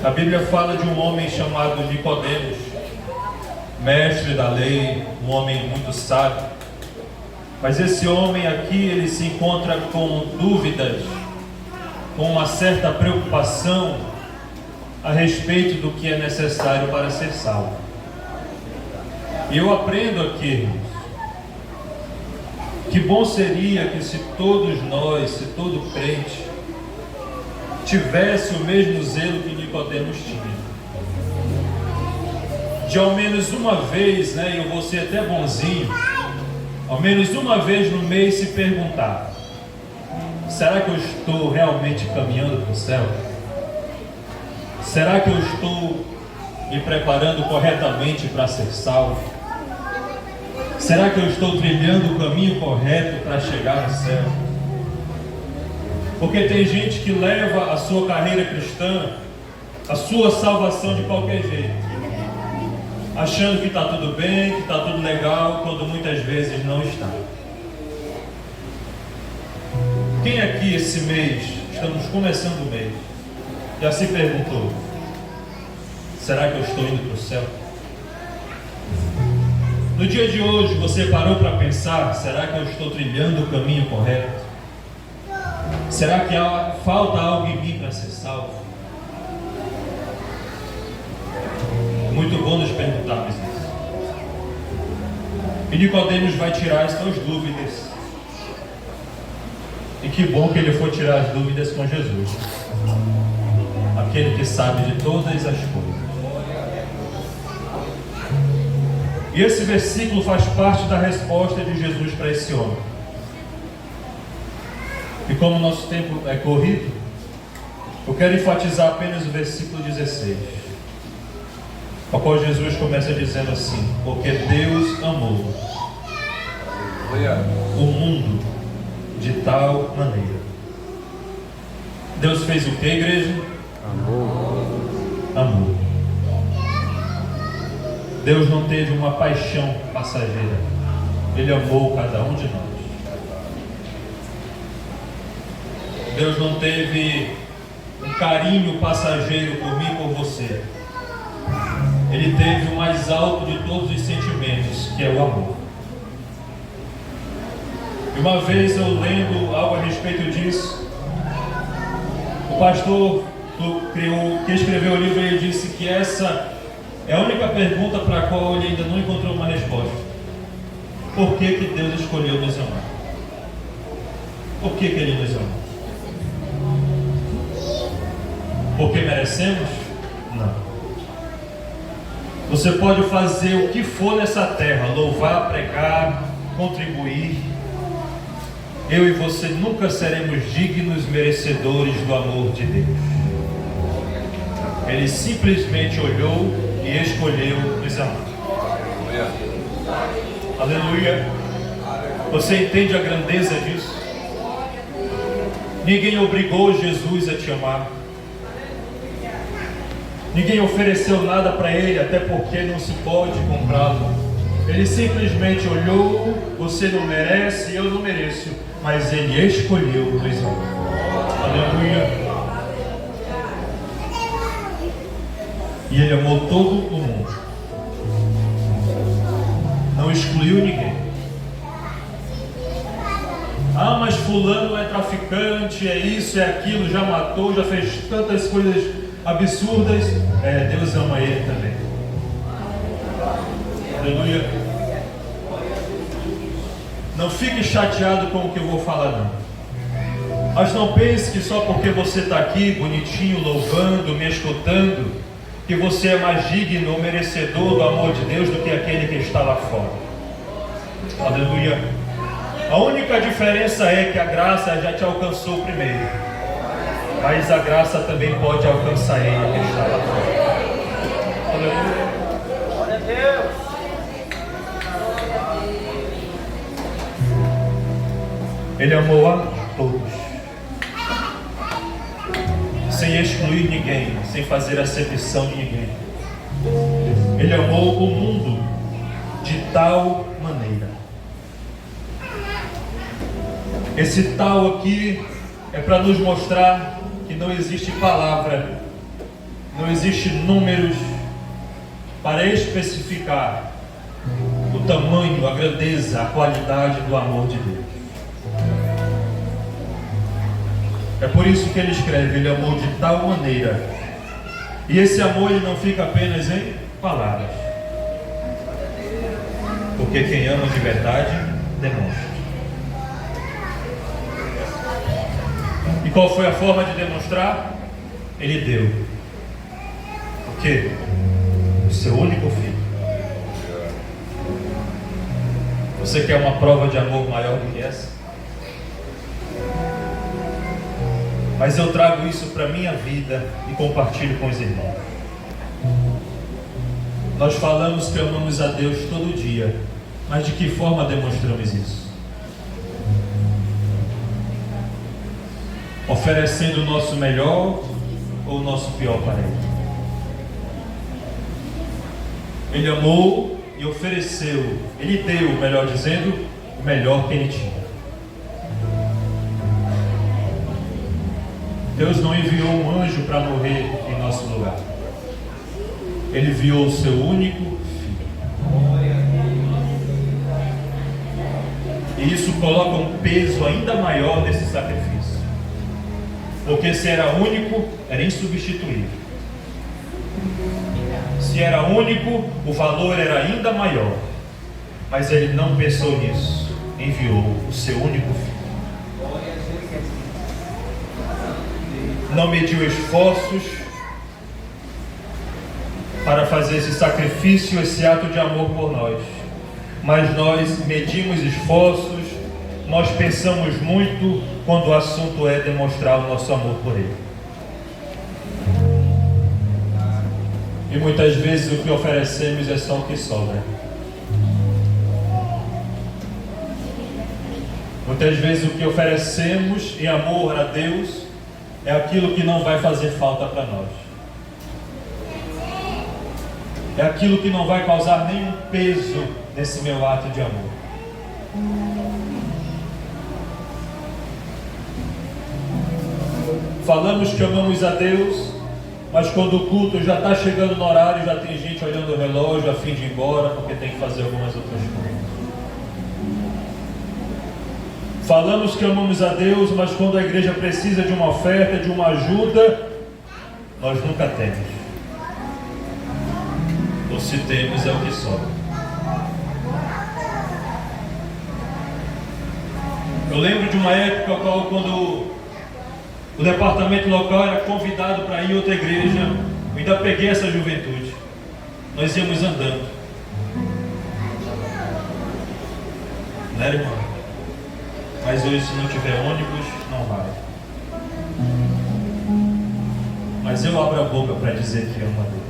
A Bíblia fala de um homem chamado Nicodemos, mestre da lei, um homem muito sábio. Mas esse homem aqui, ele se encontra com dúvidas, com uma certa preocupação a respeito do que é necessário para ser salvo. E eu aprendo aqui, irmãos, que bom seria que se todos nós, se todo crente, tivesse o mesmo zelo que Nicodemos tinha. De ao menos uma vez, né, eu vou ser até bonzinho, ao menos uma vez no mês se perguntar: será que eu estou realmente caminhando para o céu? Será que eu estou me preparando corretamente para ser salvo? Será que eu estou trilhando o caminho correto para chegar ao céu? Porque tem gente que leva a sua carreira cristã, a sua salvação de qualquer jeito, achando que está tudo bem, que está tudo legal, quando muitas vezes não está. Quem aqui esse mês, estamos começando o mês, já se perguntou: será que eu estou indo para o céu? No dia de hoje você parou para pensar: será que eu estou trilhando o caminho correto? Será que falta algo em mim para ser salvo? É muito bom nos perguntarmos isso. E Nicodemos vai tirar as suas dúvidas. E que bom que ele foi tirar as dúvidas com Jesus, aquele que sabe de todas as coisas. E esse versículo faz parte da resposta de Jesus para esse homem. E como o nosso tempo é corrido, eu quero enfatizar apenas o versículo 16, ao qual Jesus começa dizendo assim: porque Deus amou o mundo de tal maneira. Deus fez o que, igreja? Amor. Deus não teve uma paixão passageira. Ele amou cada um de nós. Deus não teve um carinho passageiro por mim e por você. Ele teve o mais alto de todos os sentimentos, que é o amor. E uma vez eu lendo algo a respeito disso, o pastor que escreveu o livro, ele disse que essa é a única pergunta para a qual ele ainda não encontrou uma resposta. Por que que Deus escolheu nos amar? Por que que Ele nos amou? Porque merecemos? Não. Você pode fazer o que for nessa terra, louvar, pregar, contribuir. Eu e você nunca seremos dignos merecedores do amor de Deus. Ele simplesmente olhou e escolheu nos amar. Aleluia. Você entende a grandeza disso? Ninguém obrigou Jesus a te amar. Ninguém ofereceu nada para ele, até porque não se pode comprá-lo. Ele simplesmente olhou: você não merece, eu não mereço, mas ele escolheu nos amar. Aleluia. E ele amou todo o mundo. Não excluiu ninguém. Ah, mas fulano é traficante, é isso, é aquilo, já matou, já fez tantas coisas absurdas. Deus ama ele também. Aleluia. Não fique chateado com o que eu vou falar, não. Mas não pense que só porque você está aqui bonitinho, louvando, me escutando, que você é mais digno ou merecedor do amor de Deus do que aquele que está lá fora. Aleluia. A única diferença é que a graça já te alcançou primeiro, mas a graça também pode alcançar ele que está lá fora. Aleluia. Glória a Deus. Ele amou a todos, sem excluir ninguém, sem fazer acepção de ninguém. Ele amou o mundo de tal maneira. Esse tal aqui é para nos mostrar que não existe palavra, não existe números para especificar o tamanho, a grandeza, a qualidade do amor de Deus. É por isso que ele escreve: ele amou de tal maneira. E esse amor ele não fica apenas em palavras, porque quem ama de verdade demonstra. E qual foi a forma de demonstrar? Ele deu o quê? O seu único filho. Você quer uma prova de amor maior do que essa? mas eu trago isso para a minha vida e compartilho com os irmãos. Nós falamos que amamos a Deus todo dia, mas de que forma demonstramos isso? Oferecendo o nosso melhor ou o nosso pior para Ele? Ele amou e ofereceu, Ele deu, melhor dizendo, o melhor que Ele tinha. Deus não enviou um anjo para morrer em nosso lugar. Ele enviou o seu único Filho. E isso coloca um peso ainda maior nesse sacrifício. Porque se era único, era insubstituível. Se era único, o valor era ainda maior. Mas Ele não pensou nisso. Enviou o seu único Filho. Não mediu esforços para fazer esse sacrifício, esse ato de amor por nós. Mas nós medimos esforços, nós pensamos muito quando o assunto é demonstrar o nosso amor por Ele. E muitas vezes o que oferecemos é só o que sobra. Muitas vezes o que oferecemos em amor a Deus é aquilo que não vai fazer falta para nós. É aquilo que não vai causar nenhum peso nesse meu ato de amor. Falamos que amamos a Deus, mas quando o culto já está chegando no horário, já tem gente olhando o relógio a fim de ir embora, porque tem que fazer algumas outras coisas. Falamos que amamos a Deus, mas quando a igreja precisa de uma oferta, de uma ajuda, nós nunca temos. Ou se temos, é o que sobra. Eu lembro de uma época quando o departamento local era convidado para ir a outra igreja. Eu ainda peguei essa juventude. Nós íamos andando. Não era, irmão? Mas hoje, se não tiver ônibus, não vai. Mas eu abro a boca para dizer que amo a Deus.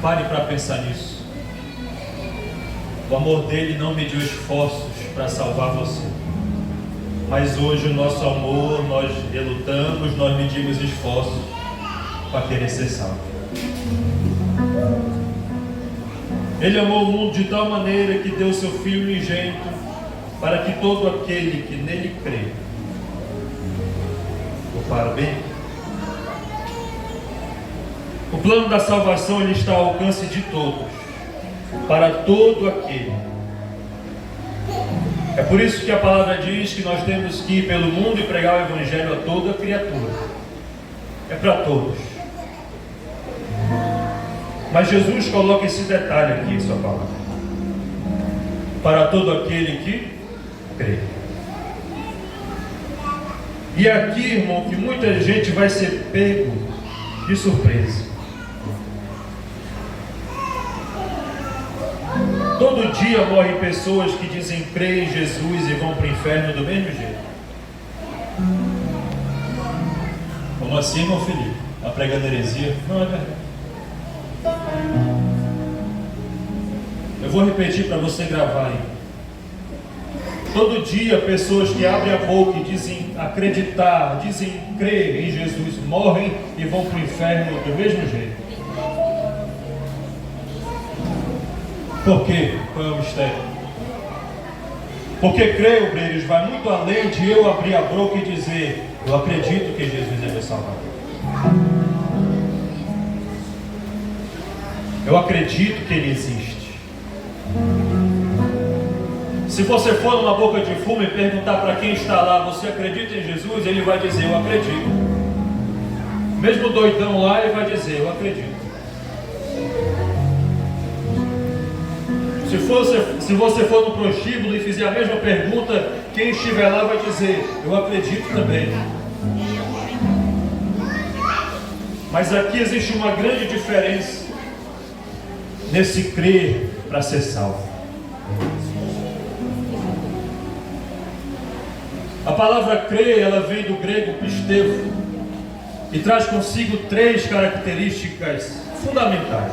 Pare para pensar nisso. O amor dele não mediu esforços para salvar você. Mas hoje o nosso amor, nós relutamos, nós medimos esforços para querer ser salvo. Ele amou o mundo de tal maneira que deu seu Filho unigênito para que todo aquele que nele crê, para bem. O plano da salvação ele está ao alcance de todos, para todo aquele. É por isso que a palavra diz que nós temos que ir pelo mundo e pregar o Evangelho a toda criatura. É para todos. Mas Jesus coloca esse detalhe aqui em sua palavra. Para todo aquele que crê. E aqui, irmão, que muita gente vai ser pego de surpresa. Todo dia morrem pessoas que dizem crer em Jesus e vão para o inferno do mesmo jeito. Como assim, irmão Felipe? A pregando heresia? Não é verdade. Eu vou repetir para você gravar aí. Todo dia pessoas que abrem a boca e dizem acreditar, dizem crer em Jesus, morrem e vão para o inferno do mesmo jeito. Por quê? Qual é o mistério? Porque crer, obreiros, vai muito além de eu abrir a boca e dizer eu acredito que Jesus é meu Salvador. Eu acredito que Ele existe. Se você for numa boca de fumo e perguntar para quem está lá, você acredita em Jesus? Ele vai dizer, eu acredito. Mesmo doidão lá, ele vai dizer, eu acredito. Se você for no prostíbulo e fizer a mesma pergunta, quem estiver lá vai dizer, eu acredito também. Mas aqui existe uma grande diferença nesse crer para ser salvo. A palavra crer, ela vem do grego pisteu e traz consigo 3 características fundamentais.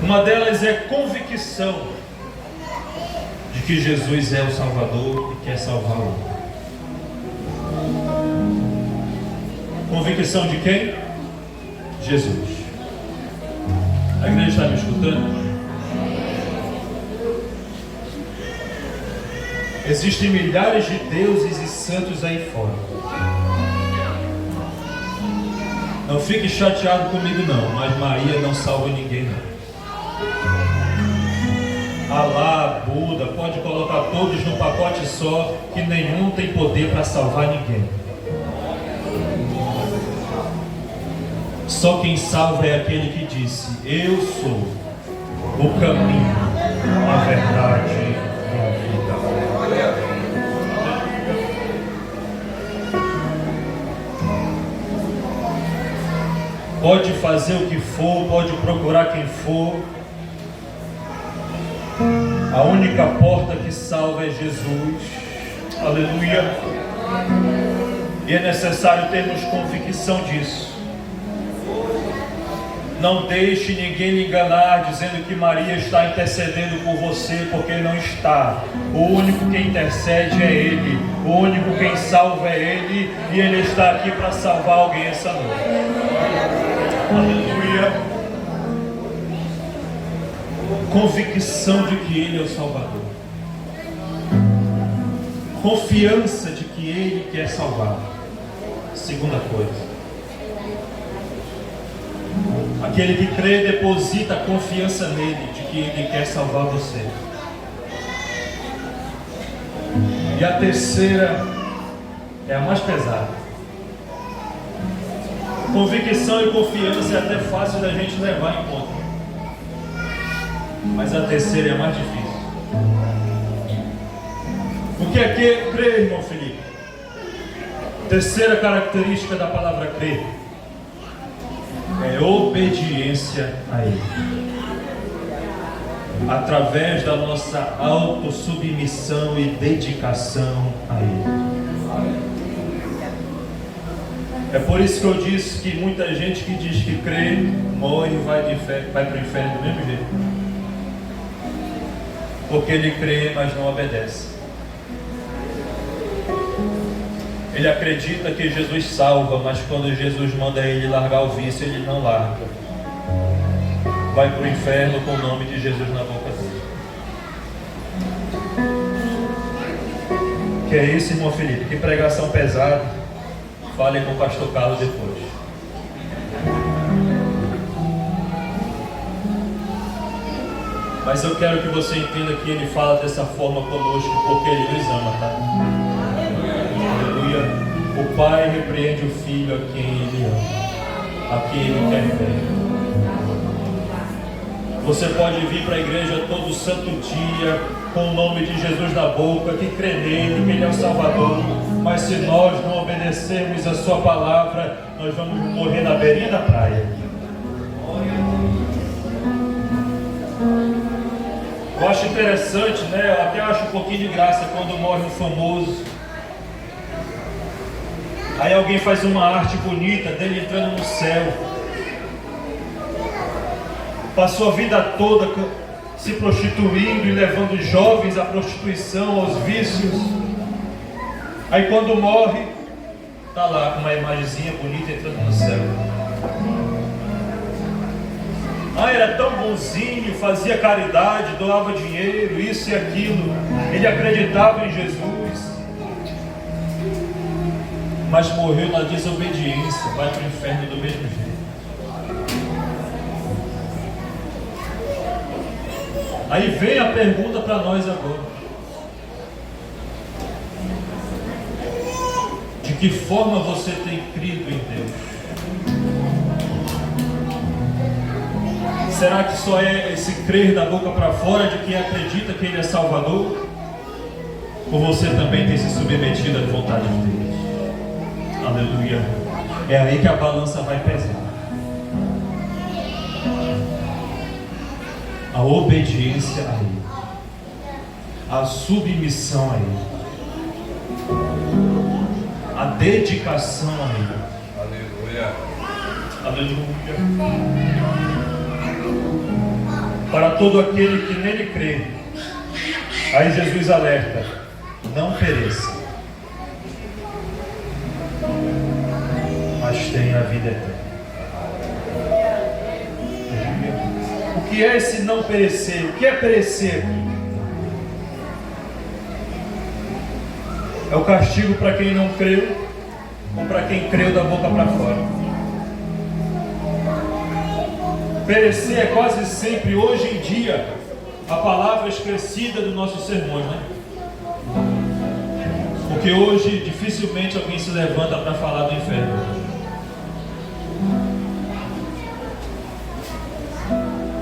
Uma delas é convicção de que Jesus é o Salvador e quer salvar o outro. Convicção de quem? Jesus. A igreja está me escutando? Existem milhares de deuses e santos aí fora. Não fique chateado comigo não, mas Maria não salva ninguém não. Alá, Buda, pode colocar todos num pacote só, que nenhum tem poder para salvar ninguém. Só quem salva é aquele que disse: eu sou o caminho, a verdade e a vida. Pode fazer o que for, pode procurar quem for. A única porta que salva é Jesus. Aleluia. E é necessário termos convicção disso. Não deixe ninguém lhe enganar dizendo que Maria está intercedendo por você, porque não está. O único que intercede é Ele. O único quem salva é Ele. E Ele está aqui para salvar alguém essa noite. Aleluia. Convicção de que Ele é o Salvador. Confiança de que Ele quer salvar. Segunda coisa. Aquele que crê deposita confiança nele, de que Ele quer salvar você. E a terceira é a mais pesada. Convicção e confiança é até fácil da gente levar em conta. Mas a terceira é a mais difícil. O que é crer, irmão Felipe? Terceira característica da palavra crer é obediência a Ele. Através da nossa autossubmissão e dedicação a Ele. É por isso que eu disse que muita gente que diz que crê, morre e vai para o inferno do mesmo jeito. Porque ele crê, mas não obedece. Ele acredita que Jesus salva, mas quando Jesus manda ele largar o vício, ele não larga. Vai para o inferno com o nome de Jesus na boca dele. Que é isso, irmão Felipe? Que pregação pesada. Fale com o pastor Carlos depois. Mas eu quero que você entenda que ele fala dessa forma conosco porque ele nos ama, tá? Aleluia. O Pai repreende o Filho a quem ele ama, a quem ele quer ver. Você pode vir para a igreja todo santo dia com o nome de Jesus na boca, que crê nele, que ele é o Salvador. Mas se nós não obedecermos a sua palavra, nós vamos morrer na beirinha da praia. Eu acho interessante, né? Eu até acho um pouquinho de graça quando morre um famoso. Aí alguém faz uma arte bonita dele entrando no céu. Passou a vida toda se prostituindo e levando jovens à prostituição, aos vícios. Aí quando morre, está lá com uma imagenzinha bonita entrando no céu. Ah, era tão bonzinho, fazia caridade, doava dinheiro, isso e aquilo. Ele acreditava em Jesus. Mas morreu na desobediência, vai para o inferno do mesmo jeito. Aí vem a pergunta para nós agora. De que forma você tem crido em Deus? Será que só é esse crer da boca para fora de quem acredita que Ele é Salvador? Ou você também tem se submetido à vontade de Deus? Aleluia. É aí que a balança vai pesar. A obediência a Ele. a submissão a Ele, a dedicação a Ele. Aleluia. Aleluia. Para todo aquele que nele crê, aí Jesus alerta: não pereça, mas tenha a vida eterna. O que é esse não perecer? O que é perecer? É o castigo para quem não creu, ou para quem creu da boca para fora. Perecer é quase sempre, hoje em dia, a palavra esquecida dos nossos sermões, né? Porque hoje dificilmente alguém se levanta para falar do inferno.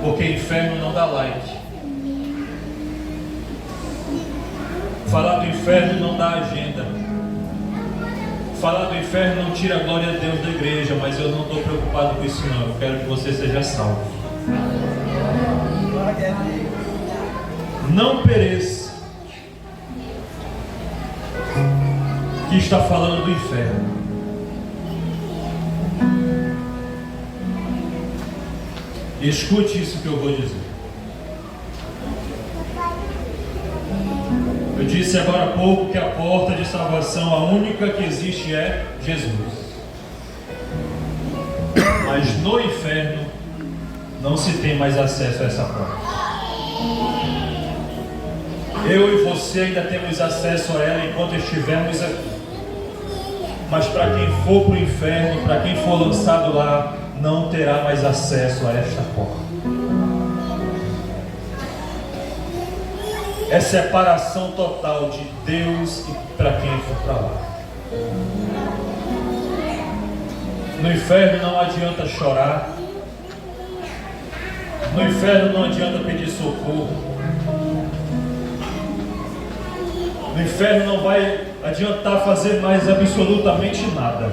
Porque inferno não dá like. Falar do inferno não dá agenda. Falar do inferno não tira a glória a Deus da igreja. Mas eu não estou preocupado com isso não. Eu quero que você seja salvo. Não pereça. Que está falando do inferno. Escute isso que eu vou dizer. Eu disse agora há pouco que a porta de salvação, a única que existe, é Jesus. Mas no inferno não se tem mais acesso a essa porta. Eu e você ainda temos acesso a ela enquanto estivermos aqui. Mas para quem for para o inferno, para quem for lançado lá, não terá mais acesso a esta porta. É separação total de Deus e para quem for para lá. No inferno não adianta chorar. No inferno não adianta pedir socorro. No inferno não vai adiantar fazer mais absolutamente nada.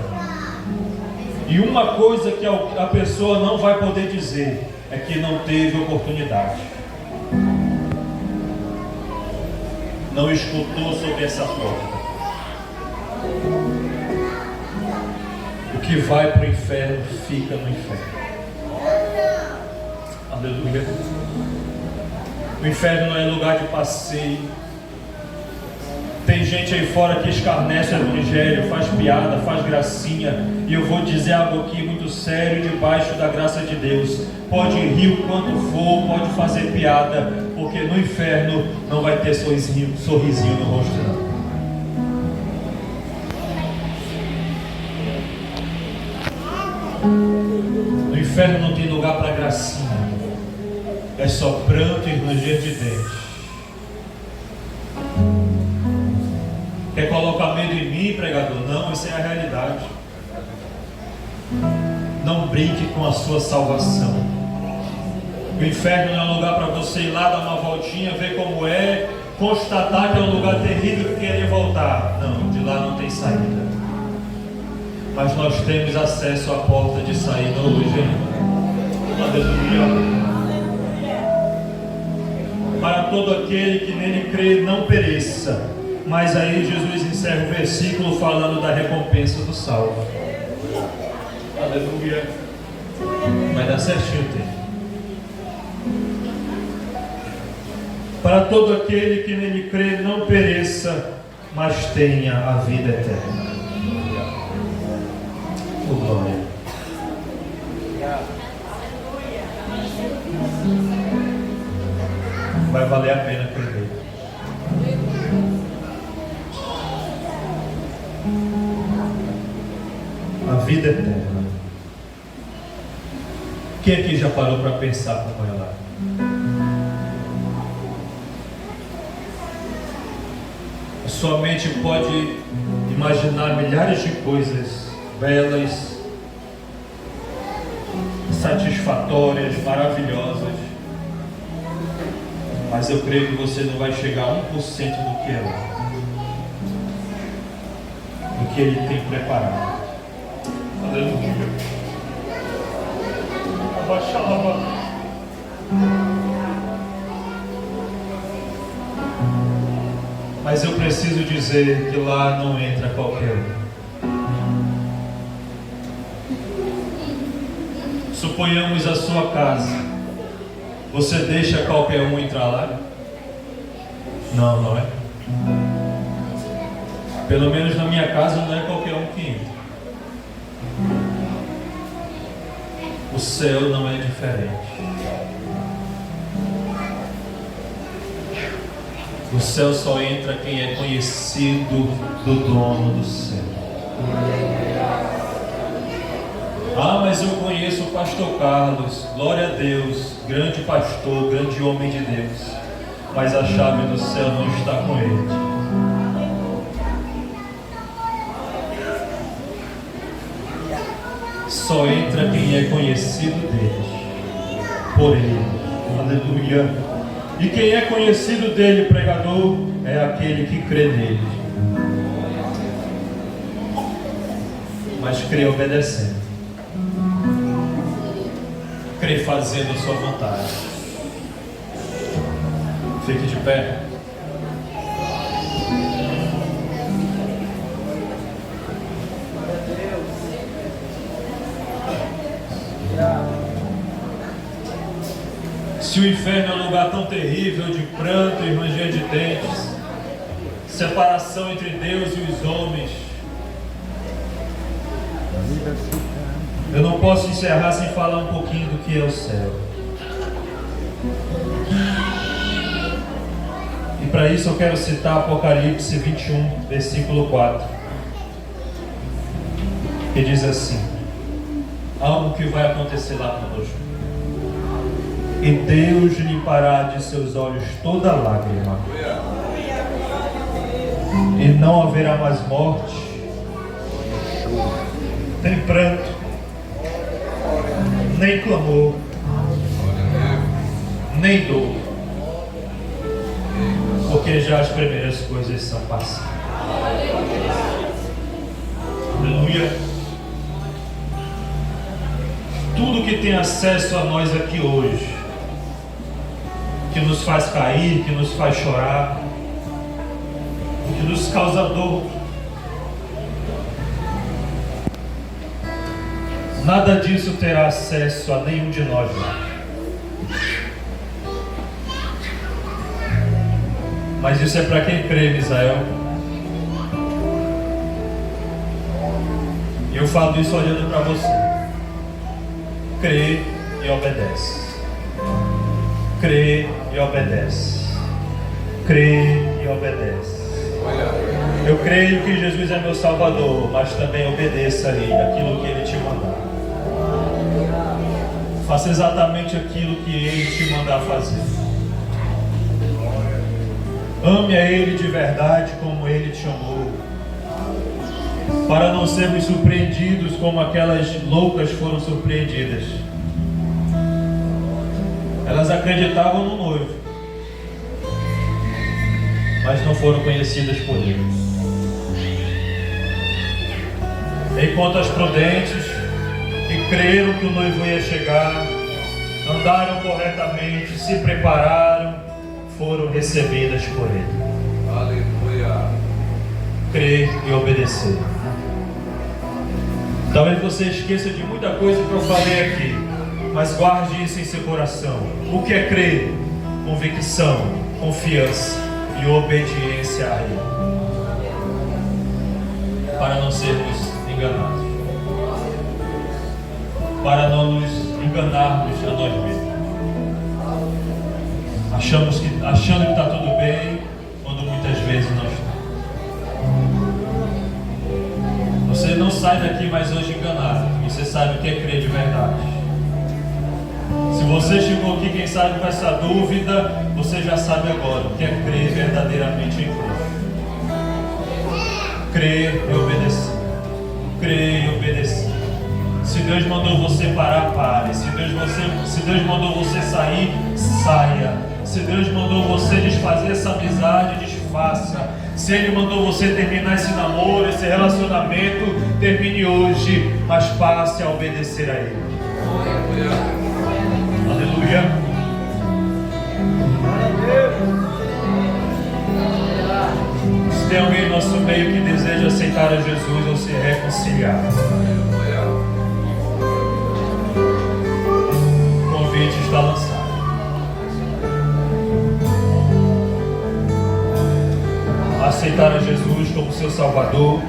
E uma coisa que a pessoa não vai poder dizer é que não teve oportunidade. Não escutou sobre essa porta. O que vai para o inferno, fica no inferno. Aleluia. O inferno não é lugar de passeio. Tem gente aí fora que escarnece o evangelho, faz piada, faz gracinha. E eu vou dizer algo aqui muito sério, debaixo da graça de Deus. Pode rir o quanto for, pode fazer piada, porque no inferno não vai ter sorrisinho no rosto não. No inferno não tem lugar para gracinha. É só pranto e ranger de dentes. Quer colocar medo em mim, pregador? Não, isso é a realidade. Não brinque com a sua salvação. O inferno não é um lugar para você ir lá, dar uma voltinha, ver como é, constatar que é um lugar terrível e querer voltar. Não, de lá não tem saída. Mas nós temos acesso à porta de saída hoje ainda. Aleluia. Para todo aquele que nele crê, não pereça. Mas aí Jesus encerra o versículo falando da recompensa do salvo. Aleluia. Vai dar certinho o tempo. Para todo aquele que nele crê, não pereça, mas tenha a vida eterna. Oh, glória. Vai valer a pena crer. A vida eterna. Quem aqui já parou para pensar como ela é? A sua mente pode imaginar milhares de coisas belas, satisfatórias, maravilhosas, mas eu creio que você não vai chegar a 1% do que é lá, do que Ele tem preparado. Aleluia. Abaixa a Mas eu preciso dizer que lá não entra qualquer um. Suponhamos a sua casa. Você deixa qualquer um entrar lá? Não, não é? Pelo menos na minha casa não é qualquer um que entra. O céu não é diferente. O céu só entra quem é conhecido do dono do céu. Ah, mas eu conheço o pastor Carlos, glória a Deus, grande pastor, grande homem de Deus. Mas a chave do céu não está com ele. Só entra quem é conhecido dele, por ele. Aleluia. E quem é conhecido dele, pregador, é aquele que crê nele. Mas crê obedecendo. Crê fazendo a sua vontade. Fique de pé. Se o inferno é um lugar tão terrível de pranto e ranger de dentes, separação entre Deus e os homens, eu não posso encerrar sem falar um pouquinho do que é o céu. E para isso eu quero citar Apocalipse 21, versículo 4, que diz assim: algo que vai acontecer lá conosco. E Deus limpará de seus olhos toda lágrima, e não haverá mais morte, nem pranto, nem clamor, nem dor, porque já as primeiras coisas são passadas. Aleluia. Tudo que tem acesso a nós aqui hoje, que nos faz cair, que nos faz chorar, que nos causa dor, nada disso terá acesso a nenhum de nós lá. Mas isso é para quem crê, Misael. E eu falo isso olhando para você. Crê e obedece. Crê e obedece. Crê e obedece. Eu creio que Jesus é meu Salvador, mas também obedeça a Ele, aquilo que Ele te mandar. Faça exatamente aquilo que Ele te mandar fazer. Ame a Ele de verdade como Ele te amou, para não sermos surpreendidos como aquelas loucas foram surpreendidas. Elas acreditavam no noivo, mas não foram conhecidas por Ele. Enquanto as prudentes, que creram que o noivo ia chegar, andaram corretamente, se prepararam, foram recebidas por Ele. Aleluia. Crer e obedecer. Talvez você esqueça de muita coisa que eu falei aqui, mas guarde isso em seu coração. O que é crer? Convicção, confiança e obediência a Ele, para não sermos enganados, para não nos enganarmos a nós mesmos, achando que está tudo bem, quando muitas vezes não está. Você não sai daqui mais hoje enganado. Você sabe o que é crer de verdade. Se você chegou aqui, quem sabe, com essa dúvida, você já sabe agora o que é crer verdadeiramente em Cristo. Crer e obedecer. Crer e obedecer. Se Deus mandou você parar, pare. Se Deus mandou você sair, saia. Se Deus mandou você desfazer essa amizade, desfaça. Se Ele mandou você terminar esse namoro, esse relacionamento, termine hoje, mas passe a obedecer a Ele. Aleluia. nosso meio que deseja aceitar a Jesus ou se reconciliar. O convite está lançado. Aceitar a Jesus como seu Salvador.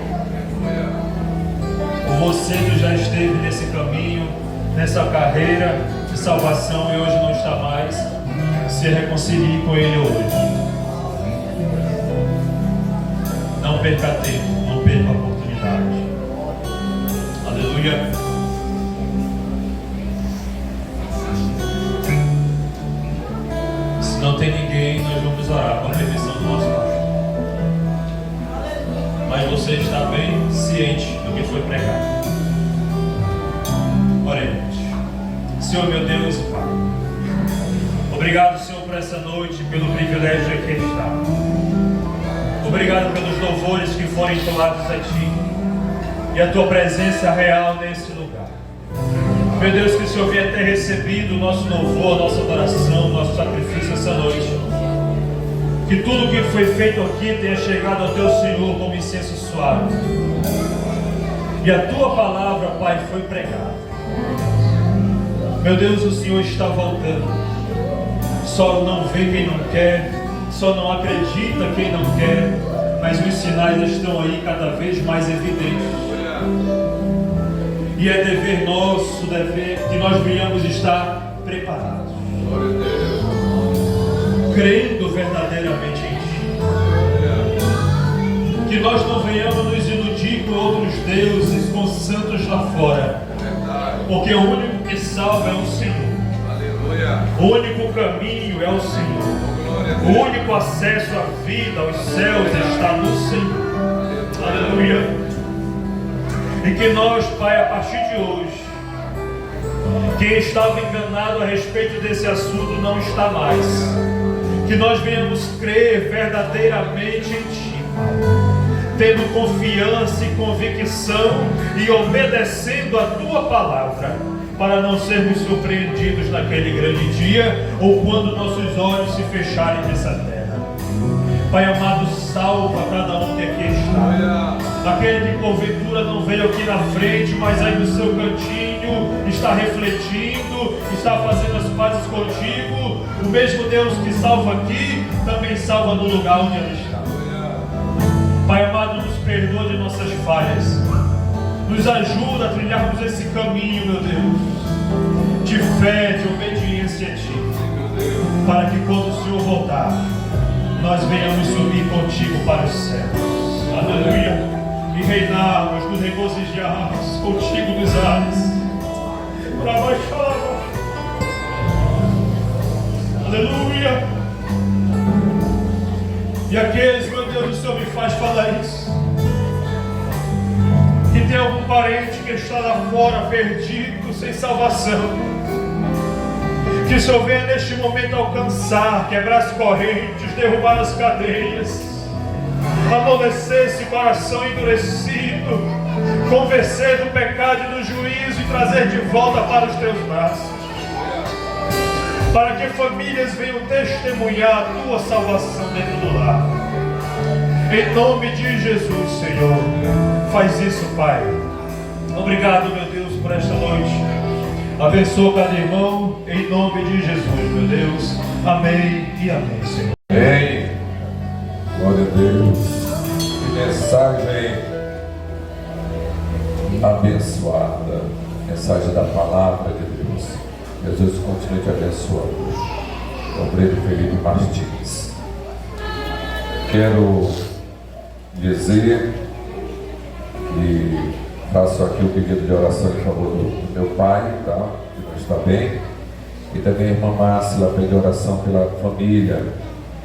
Ou você que já esteve nesse caminho, nessa carreira de salvação e hoje não está mais, se reconcilie com Ele hoje. Não perca tempo, não perca a oportunidade. Aleluia. Se não tem ninguém, nós vamos orar com a permissão do nosso pastor. Mas você está bem ciente do que foi pregado. Oremos. Senhor, meu Deus e Pai, obrigado, Senhor, por essa noite, pelo privilégio de aqui estar. Obrigado pelos louvores que foram entoados a Ti e a Tua presença real nesse lugar. Meu Deus, que o Senhor venha ter recebido o nosso louvor, nossa adoração, nosso sacrifício essa noite. Que tudo que foi feito aqui tenha chegado ao Teu Senhor como incenso suave. E a Tua palavra, Pai, foi pregada. Meu Deus, o Senhor está voltando. Só não vê quem não quer, só não acredita quem não quer, mas os sinais estão aí cada vez mais evidentes. E é dever nosso, que nós venhamos estar preparados, crendo verdadeiramente em Ti. Que nós não venhamos nos iludir com outros deuses, com santos lá fora, porque o único que salva é o Senhor. O único caminho é o Senhor. O único acesso à vida, aos céus, está no Senhor. Aleluia. E que nós, Pai, a partir de hoje, quem estava enganado a respeito desse assunto não está mais. Que nós venhamos crer verdadeiramente em Ti, tendo confiança e convicção e obedecendo a Tua palavra, para não sermos surpreendidos naquele grande dia ou quando nossos olhos se fecharem nessa terra. Pai amado, salva cada um que aqui está. Aquele que porventura não veio aqui na frente, mas aí no seu cantinho está refletindo, está fazendo as pazes contigo. O mesmo Deus que salva aqui, também salva no lugar onde Ele está. Pai amado, nos perdoa de nossas falhas. Nos ajuda a trilharmos esse caminho, meu Deus, de fé, de obediência a Ti, para que quando o Senhor voltar, nós venhamos subir contigo para os céus. Aleluia. E reinarmos, nos regozijarmos contigo nos ares. Para baixar. Aleluia. E aqueles, meu Deus, o Senhor me faz falar isso, que tem algum parente que está lá fora perdido, sem salvação, que o Senhor venha neste momento alcançar, quebrar as correntes, derrubar as cadeias, amolecer esse coração endurecido, convencer do pecado e do juízo e trazer de volta para os Teus braços, para que famílias venham testemunhar a Tua salvação dentro do lar. Em nome de Jesus, Senhor, faz isso, Pai. Obrigado, meu Deus, por esta noite. Abençoa cada irmão, em nome de Jesus, meu Deus. Amém e amém, Senhor. Amém. Glória a Deus. Que mensagem abençoada. Mensagem da palavra de Deus. Jesus continue te abençoando. Obreiro Felipe Martins. Quero dizer que faço aqui o pedido de oração em favor do meu pai, tá? Que não está bem. E também a irmã Márcia pede oração pela família.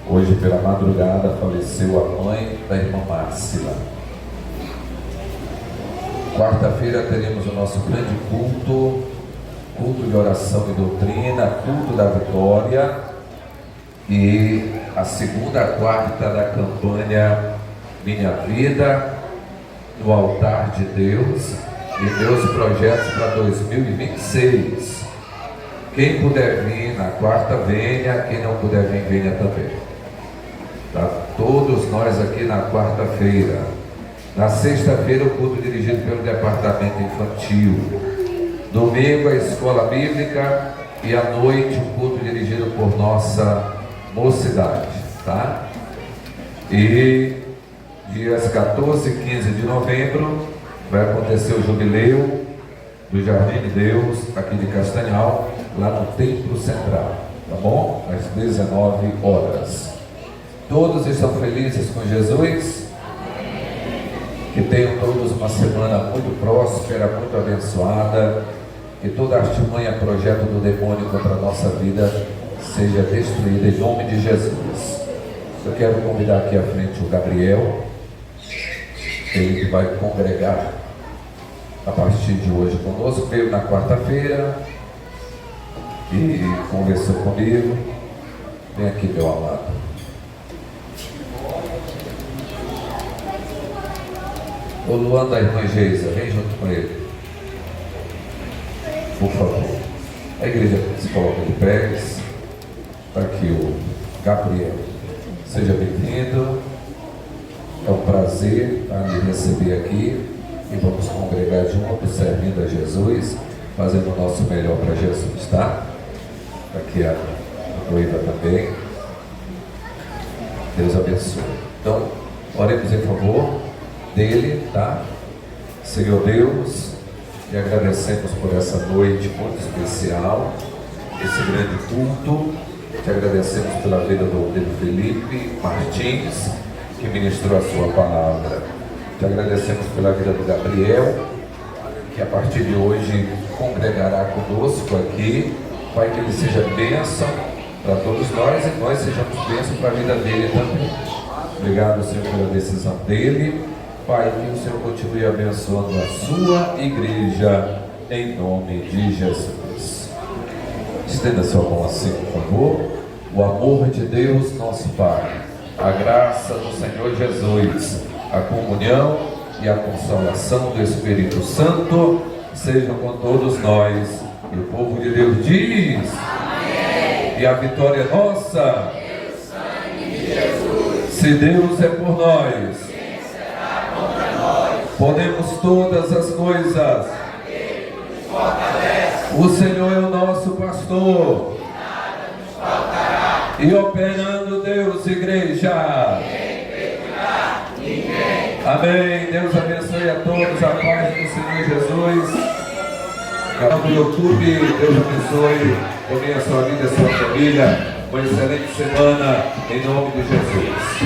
Hoje, pela madrugada, faleceu a mãe da irmã Márcia. Quarta-feira teremos o nosso grande culto, culto de oração e doutrina, culto da vitória, e a segunda quarta da campanha Minha Vida no Altar de Deus e meus projetos para 2026. Quem puder vir na quarta, venha. Quem não puder vir, venha também. Tá? todos nós aqui na quarta-feira. Na sexta-feira, o culto dirigido pelo departamento infantil. Domingo, a escola bíblica. E à noite, o culto dirigido por nossa mocidade, tá? E dias 14 e 15 de novembro vai acontecer o jubileu do Jardim de Deus, aqui de Castanhal, lá no Templo Central, tá bom? Às 19 horas. Todos estão felizes com Jesus? Que tenham todos uma semana muito próspera, muito abençoada. Que toda artimanha, projeto do demônio contra a nossa vida seja destruída em nome de Jesus. Eu quero convidar aqui à frente o Gabriel, ele que vai congregar a partir de hoje conosco. Veio na quarta-feira e conversou comigo. Vem aqui, meu amado. O Luan da irmã Geisa, vem junto com ele, por favor. A igreja se coloca de pés. Está aqui o Gabriel. Seja bem-vindo. É um prazer lhe receber aqui. E vamos congregar juntos, servindo a Jesus, fazendo o nosso melhor para Jesus, tá? Aqui a noiva também. Deus abençoe. Então, oremos em favor dele, tá? Senhor Deus, e agradecemos por essa noite muito especial, esse grande culto. Te agradecemos pela vida do Felipe Martins, que ministrou a sua palavra. Te agradecemos pela vida do Gabriel, que a partir de hoje congregará conosco aqui. Pai, que ele seja bênção para todos nós e nós sejamos bênção para a vida dele também. Obrigado, Senhor, pela decisão dele. Pai, que o Senhor continue abençoando a sua igreja, em nome de Jesus. Estenda sua mão assim, por favor. O amor de Deus, nosso Pai, a graça do Senhor Jesus, a comunhão e a consolação do Espírito Santo sejam com todos nós. E o povo de Deus diz: amém. E a vitória é nossa. Pelo sangue de Jesus. Se Deus é por nós, quem será contra nós? Podemos todas as coisas. Aquele que nos fortalece. O Senhor é o nosso pastor. E nada nos faltará. E operando Deus, igreja. Ninguém. Amém. Deus abençoe a todos. A paz do Senhor Jesus. Canal do YouTube, Deus abençoe. Também a sua vida e a sua família. Uma excelente semana em nome de Jesus.